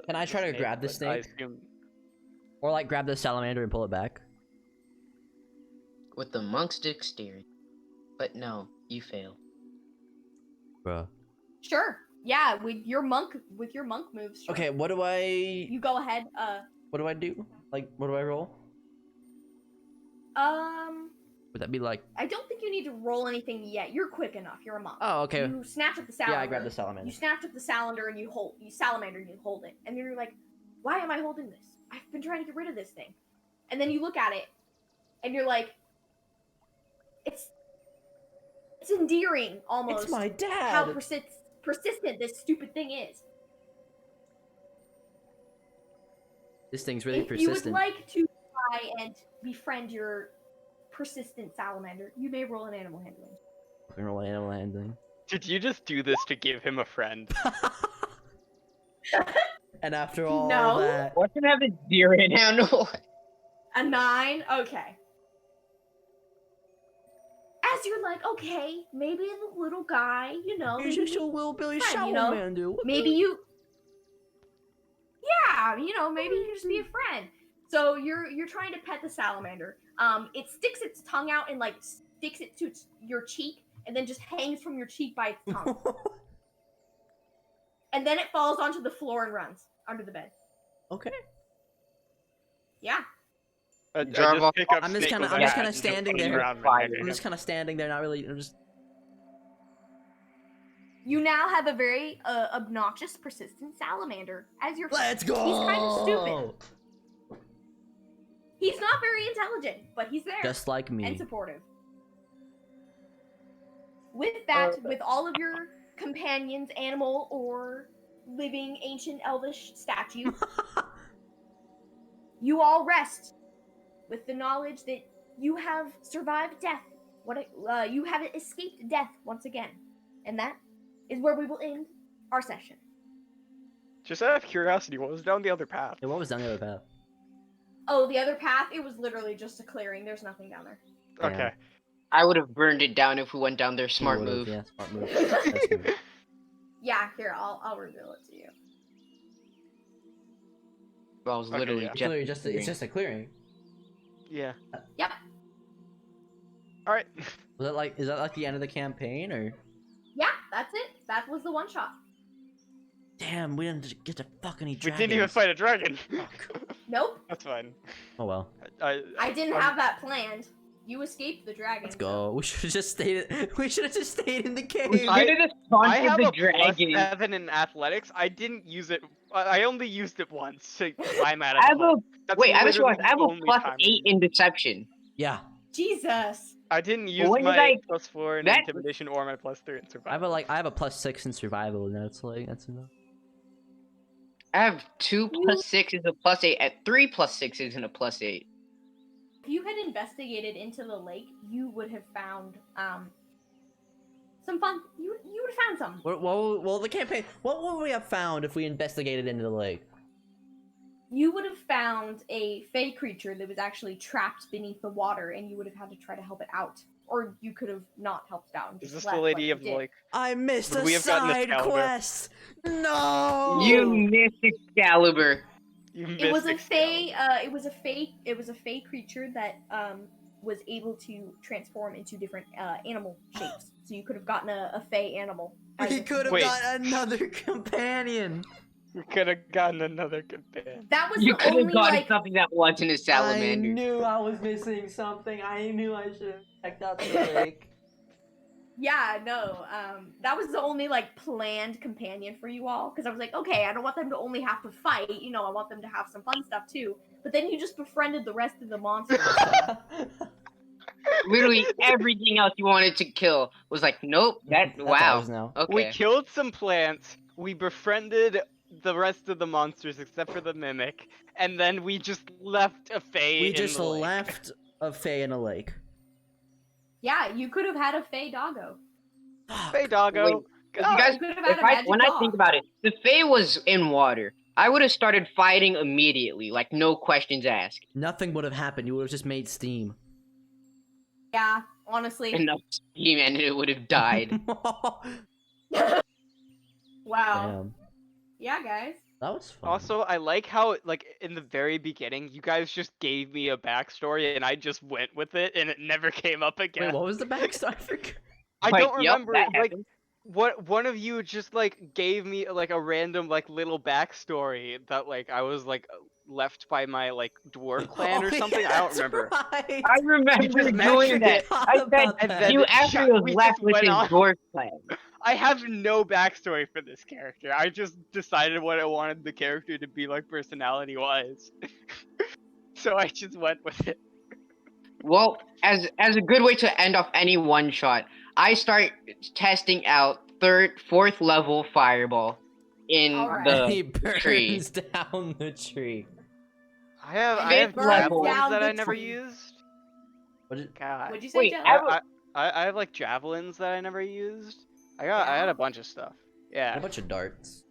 Can I the try to snake, grab the but I snake? assume- Or like grab the salamander and pull it back. With the monk's dexterity. But no, you fail. Bruh. Sure. Yeah, with your monk moves. Sure. Okay, what do I? You go ahead. What do I do? Like, what do I roll? Would that be like? I don't think you need to roll anything yet. You're quick enough. You're a monk. Oh, okay. You snatch up the salamander. Yeah, I grabbed the salamander. You snatch up the salamander and you salamander and you hold it. And you're like, why am I holding this? I've been trying to get rid of this thing. And then you look at it and you're like, it's endearing almost It's my dad. how persistent this stupid thing is. This thing's really If persistent. you would like to try and befriend your persistent salamander, you may roll an animal handling. I can roll animal handling. Did you just do this to give him a friend? And after all No. that, What's gonna have a deer in animal? A 9? Okay. As you're like, okay, maybe the little guy, he's maybe, just a little Billy friend, you know? salamander. What maybe the- you, yeah, maybe you can just be a friend. So you're trying to pet the salamander. It sticks its tongue out and like sticks it to your cheek, and then just hangs from your cheek by its tongue. And then it falls onto the floor and runs under the bed. Okay. Yeah. I Drive just off- pick up I'm just Snake kinda- with I'm a just hat kinda and standing put it there. around and Fire. hit I'm him. just kind of standing there, not really. I'm just. You now have a very obnoxious, persistent salamander as your friend. Let's go. He's kind of stupid. He's not very intelligent, but he's there Just like me. and supportive. With that, with all of your companions, animal or living ancient elvish statues, you all rest with the knowledge that you have survived death. You have escaped death once again, and that is where we will end our session. Just out of curiosity, what was down the other path? Yeah, what was down the other path? Oh, the other path, it was literally just a clearing. There's nothing down there. Damn. Okay. I would have burned it down if we went down there. Smart You would've, move. Yeah, smart move. That's good. Yeah, here, I'll reveal it to you. I was Okay, literally yeah. It's literally just it's just a clearing. Yeah. Yep. All right. Was that like is that like the end of the campaign or? Yeah, that's it. That was the one shot. Damn, we didn't get to fuck any We dragons. didn't even fight a dragon. Nope, That's fine. Oh well. I didn't have that planned. You escaped the dragon. Let's go. We should have just stayed. We should have just stayed in the cave. We I- should have just I taunted have the a dragon. +7 in athletics. I didn't use it. I only used it once to climb out of I the have hole. a That's wait. I just literally realized I have the a only time I +8 used it. in deception. Yeah. Jesus. I didn't use when did my I- +4 in that- intimidation or my +3 in I survival. have a +6 in survival, and that's enough. I have 2 +6 is a +8. At 3 +6 is in a +8. If you had investigated into the lake, you would have found some fun. You would have found some. Well, the campaign. What would we have found if we investigated into the lake? You would have found a fey creature that was actually trapped beneath the water, and you would have had to try to help it out, or you could have not helped it out. And Is just this left the lady like of you did. like? I missed Would a we have gotten side Excalibur? quest. No. You missed Excalibur. You It was missed a Excalibur. fey. It was a fey creature that was able to transform into different animal shapes. So you could have gotten a fey animal. as We a could have Wait. got another companion. We could have gotten another companion. That was You the could have only gotten like something that wasn't a I salamander. knew I was missing something. I knew I should have checked out the lake. yeah, no. That was the only like planned companion for you all because I was like, okay, I don't want them to only have to fight. You know, I want them to have some fun stuff too. But then you just befriended the rest of the monsters. Literally everything else you wanted to kill was like, nope. That's Wow. ours now. We Okay. killed some plants. We befriended the rest of the monsters except for the mimic, and then we just left a fae We in just the lake. left a fae in a lake. Yeah, you could have had a fey doggo. Fae doggo. Wait, You God. guys, You could have had if a magic when I dog. think about it, the Fae was in water. I would have started fighting immediately, like no questions asked. Nothing would have happened. You would have just made steam. Yeah, honestly. Enough steam and it would have died. Wow. Damn. Yeah, guys. That was fun. Also, I like how, like, in the very beginning, you guys just gave me a backstory and I just went with it and it never came up again. Wait, what was the backstory? I forgot. I Like, don't yup, remember, that like, happened. what one of you just, like, gave me, like, a random, like, little backstory that, like, I was, like, left by my, like, dwarf clan or Oh, something. yeah, I don't that's remember. right. I remember just doing mentioned that. it. I said About and that. then you it actually shut- was we left just with went his on. dwarf clan. I have no backstory for this character. I just decided what I wanted the character to be like personality-wise. So I just went with it. Well, as a good way to end off any one shot, I start testing out fourth level fireball in Alright. And he the tree. burns down the tree. I have Fifth level. javelins that Down I the never tree. used. What did, God. What'd you say, Wait, Jeff? I have like javelins that I never used. I had Yeah. a bunch of stuff. a Yeah. bunch of darts.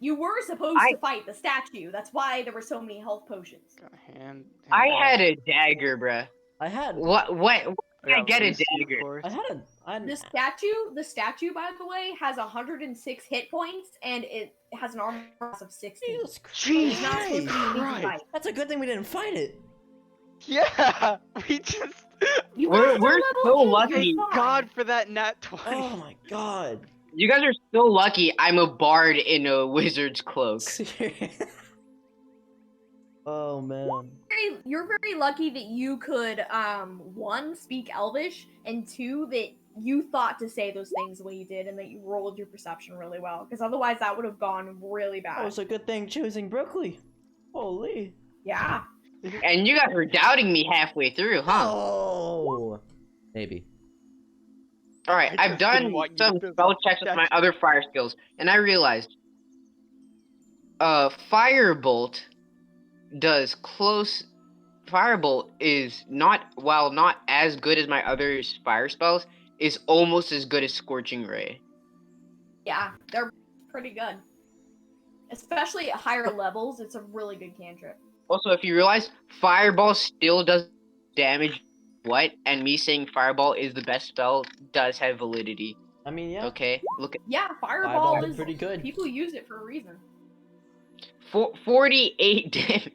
You were supposed I- to fight the statue. That's why there were so many health potions. Got a hand. I handball. had a dagger, bruh. I had. What? I got get a loose, of dagger. course. I had. The statue, by the way, has 106 hit points and it has an armor class of 60. Jesus It's not supposed to be an easy Christ. fight. That's a good thing we didn't fight it. Yeah, we just. You We're- guys are we're level so 8, lucky. you're Thank fine. God for that nat 20. Oh my god. You guys are so lucky. I'm a bard in a wizard's cloak. Oh man. You're very lucky that you could, one, speak Elvish, and two, that you thought to say those things the way you did, and that you rolled your perception really well. Because otherwise, that would have gone really bad. Oh, it's a good thing choosing Brooklyn. Holy. Yeah. And you guys were doubting me halfway through, huh? Oh. Maybe. Alright, I I've just didn't done want you some to spell checks with my other fire skills, and I realized Firebolt does close. Firebolt is not, while not as good as my other fire spells, is almost as good as Scorching Ray. Yeah, they're pretty good. Especially at higher levels, it's a really good cantrip. Also, if you realize, Fireball still does damage. What? And me saying Fireball is the best spell does have validity. I mean, yeah. Okay, look at Yeah, Fireball Fireball is is pretty good. People use it for a reason. 48 damage,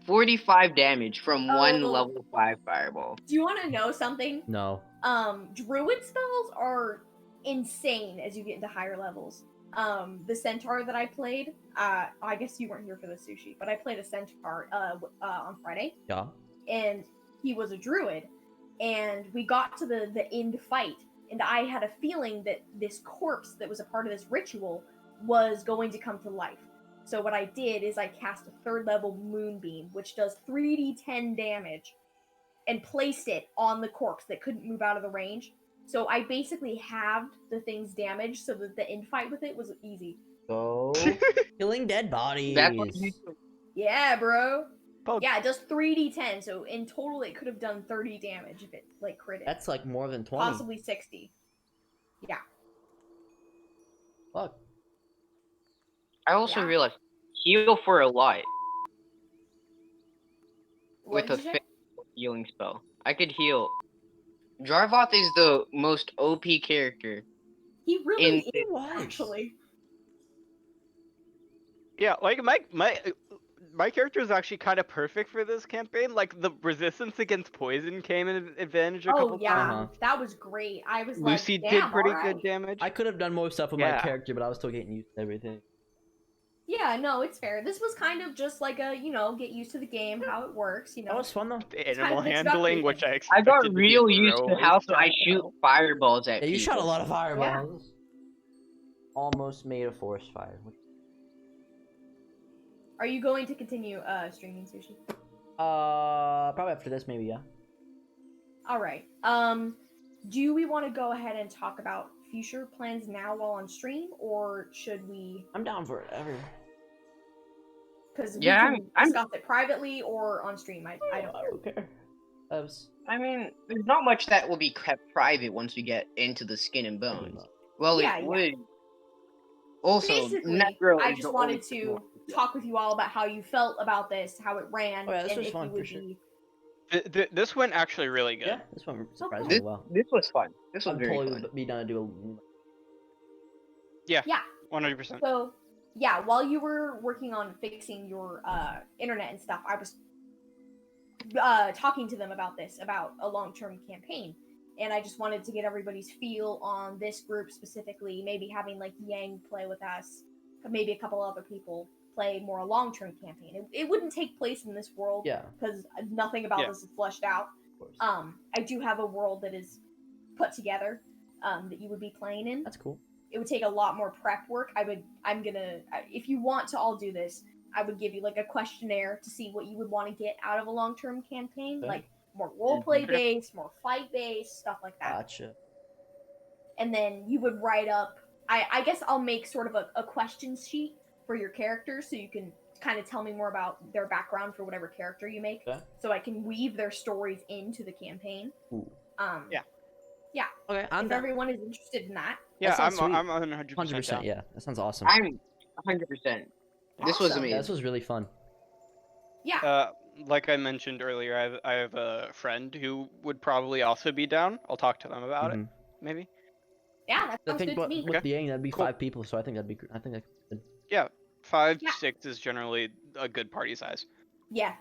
45 damage from one Oh. level 5 Fireball. Do you want to know something? No. Druid spells are insane as you get into higher levels. The centaur that I played, I guess you weren't here for the sushi, but I played a centaur on Friday, Yeah. and he was a druid, and we got to the end fight, and I had a feeling that this corpse that was a part of this ritual was going to come to life. So what I did is I cast a 3rd level moonbeam, which does 3d10 damage, and placed it on the corpse that couldn't move out of the range. So I basically halved the thing's damage so that the end fight with it was easy. So killing dead bodies. That's what you do. Yeah, bro. Poke. Yeah, it does 3d10, so in total it could have done 30 damage if it, like, critted. That's like more than 20. Possibly 60. Yeah. Fuck. I also Yeah. realized heal for a lot What with a did you say? healing spell. I could heal. Jarvoth is the most OP character. He really in- is, actually. Yeah, like my my character is actually kind of perfect for this campaign. Like the resistance against poison came in advantage a Oh couple yeah, times. that was great. I was Lucy like, did damn, pretty alright. good damage. I could have done more stuff with my Yeah. character, but I was still getting used to everything. Yeah, no, it's fair. This was kind of just like a, get used to the game, how it works, That was fun though. The kind animal of introductory handling, which thing. I I expected got to be real a used to throwaway how stuff, I shoot though. fireballs at Yeah, you people. shot a lot of fireballs. Almost made a forest fire. Are you going to continue streaming, Sushi? Probably after this, maybe, yeah. All right. Do we want to go ahead and talk about future plans now while on stream, or should we? I'm down for whatever. Because Yeah, we can I'm- discuss it privately or on stream. I don't care. care. I mean, there's not much that will be kept private once we get into the skin and bones. Well, Yeah, it yeah. would. Also, Basically, Necro I is just the wanted only to one. talk with you all about how you felt about this, how it ran, Oh, yeah, this and was if fun, you for would sure. be. This went actually really good. Yeah, this went surprisingly cool. well. This was fun. This was I'm very totally fun. be down to do Yeah. Yeah. 100%. So, yeah, while you were working on fixing your internet and stuff, I was talking to them about this, about a long-term campaign. And I just wanted to get everybody's feel on this group specifically, maybe having like Yang play with us, maybe a couple other people play more a long-term campaign. It wouldn't take place in this world Yeah, because nothing about Yeah. this is fleshed out. of course. I do have a world that is put together that you would be playing in. That's cool. It would take a lot more prep work. If you want to all do this, I would give you like a questionnaire to see what you would want to get out of a long-term campaign, Okay. like more roleplay Okay. based, more fight based, stuff like that. Gotcha. And then you would write up. I guess I'll make sort of a question sheet for your characters, so you can kind of tell me more about their background for whatever character you make, Okay. so I can weave their stories into the campaign. Ooh. Yeah. Okay, I'm If down. everyone is interested in that, Yeah, I'm sounds sweet. 100% 100%. down. Yeah, that sounds awesome. I'm 100%. This was Awesome. Yeah, this amazing. was really fun. yeah, Like I mentioned earlier, I have a friend who would probably also be down. I'll talk to them about it, Mhm. maybe. yeah, that I sounds think good to me. with the Yang, that'd be Cool. 5 people, so I think that'd be. I think that could. Yeah, 5, Yeah. 6 is generally a good party size. Yeah,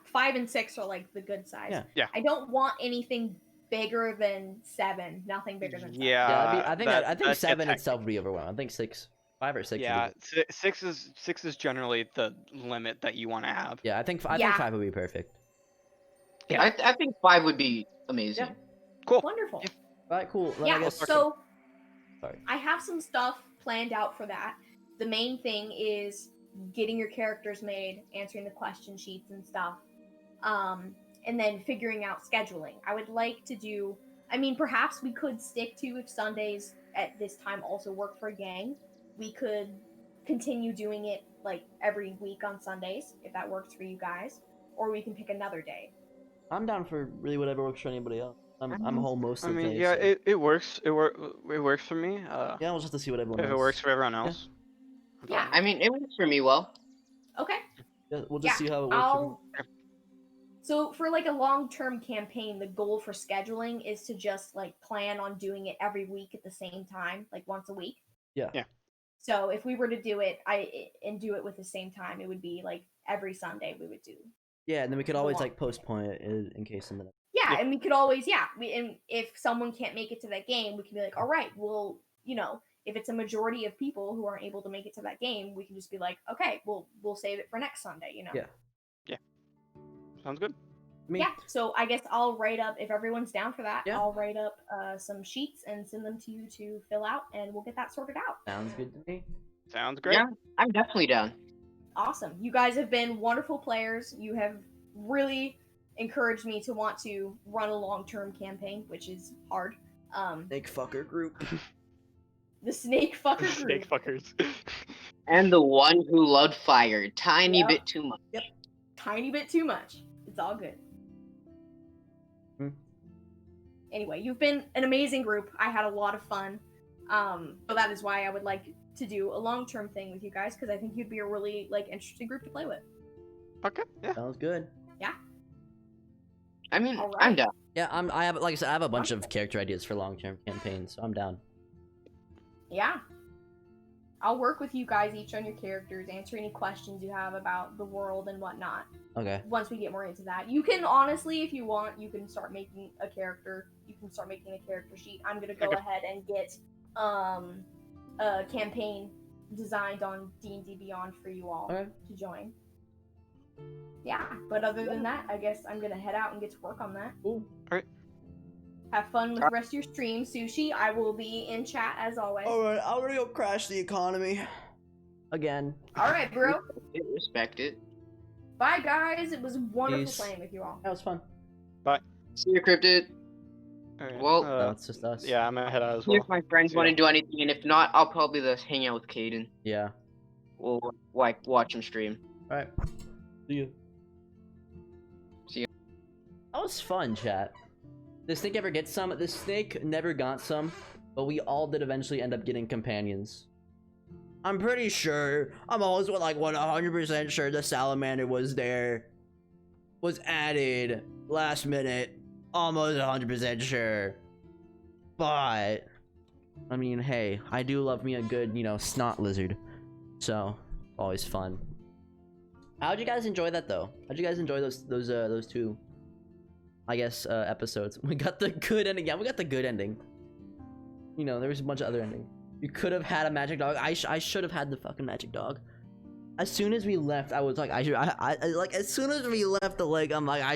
5 and 6 are like the good size. Yeah. Yeah. I don't want anything bigger than 7. Nothing bigger than 7. Yeah. Yeah, that'd be, I think. that- I think that's 7 hectic. itself would be overwhelming. I think 6, 5 or 6. Yeah, Would be, 6 is generally the limit that you want to have. yeah, I think Yeah. 5 would be perfect. Yeah. I think 5 would be amazing. Yeah. Cool. Wonderful. All right, cool. Then I Yeah, guess. so Sorry. I have some stuff planned out for that. The main thing is getting your characters made, answering the question sheets and stuff, and then figuring out scheduling. I would like to do. I mean, perhaps we could stick to, if Sundays at this time also work for Gang, we could continue doing it like every week on Sundays, if that works for you guys, or we can pick another day. I'm down for really whatever works for anybody else. I'm home most I of the mean, day. yeah, so. it works. It works for me. Yeah, we'll just have to see what everyone If it else. works for everyone else. I'm Yeah. fine. I mean, it works for me well. Okay. Yeah, we'll just Yeah, see how it works. I'll. So for like a long-term campaign, the goal for scheduling is to just like plan on doing it every week at the same time, like once a week. Yeah. Yeah. So if we were to do it, and do it with the same time, it would be like every Sunday we would do. Yeah, and then we could Go always on. like postpone it in case something. Yeah, Yeah. and we could always, and if someone can't make it to that game, we can be like, all right, well, if it's a majority of people who aren't able to make it to that game, we can just be like, okay, we'll save it for next Sunday, Yeah. Sounds good. Me. Yeah, so I guess I'll write up, if everyone's down for that, Yeah. I'll write up some sheets and send them to you to fill out, and we'll get that sorted out. Sounds good to me. Sounds great. Yeah, I'm definitely down. Awesome. You guys have been wonderful players. You have really encouraged me to want to run a long-term campaign, which is hard. Snake fucker group. The snake fucker group. Snake fuckers. And the one who loved fire, tiny Yep. bit too much. Tiny bit too much. It's all good. Hmm. Anyway, you've been an amazing group. I had a lot of fun. So that is why I would like to do a long-term thing with you guys, because I think you'd be a really interesting group to play with. Okay. Yeah. Sounds good. I mean, All right. I'm down. Yeah, I have, like I said, I have a bunch of character ideas for long-term campaigns, so I'm down. Yeah. I'll work with you guys each on your characters, answer any questions you have about the world and whatnot. Okay. Once we get more into that, you can honestly, if you want, you can start making a character. You can start making a character sheet. I'm gonna go Okay. ahead and get a campaign designed on D&D Beyond for you all Okay. to join. Yeah, but other than that, I guess I'm gonna head out and get to work on that. Cool. Have fun with the rest of your stream, Sushi. I will be in chat as always. Alright, I'm gonna go crash the economy. Again. All right, bro. Respect it. Bye, guys. It was wonderful Peace. playing with you all. That was fun. See you, Cryptid. Alright, Well, No, it's just us. yeah, I'm gonna head out as See well. if my friends want to do anything, and if not, I'll probably just hang out with Caden. Yeah. We'll like watch him stream. Alright. See you. See you. That was fun, chat. Did Snake ever get some? The Snake never got some, but we all did eventually end up getting companions. I'm pretty sure, I'm always like 100% sure the salamander was there. Was added last minute. Almost 100% sure. But, I mean, hey, I do love me a good, snot lizard. So, always fun. How'd you guys enjoy that though? How'd you guys enjoy those two, I guess, episodes? We got the good ending. Yeah, we got the good ending. There was a bunch of other endings. You could have had a magic dog. I should have had the fucking magic dog. As soon as we left, I was like, as soon as we left the lake, I'm like, I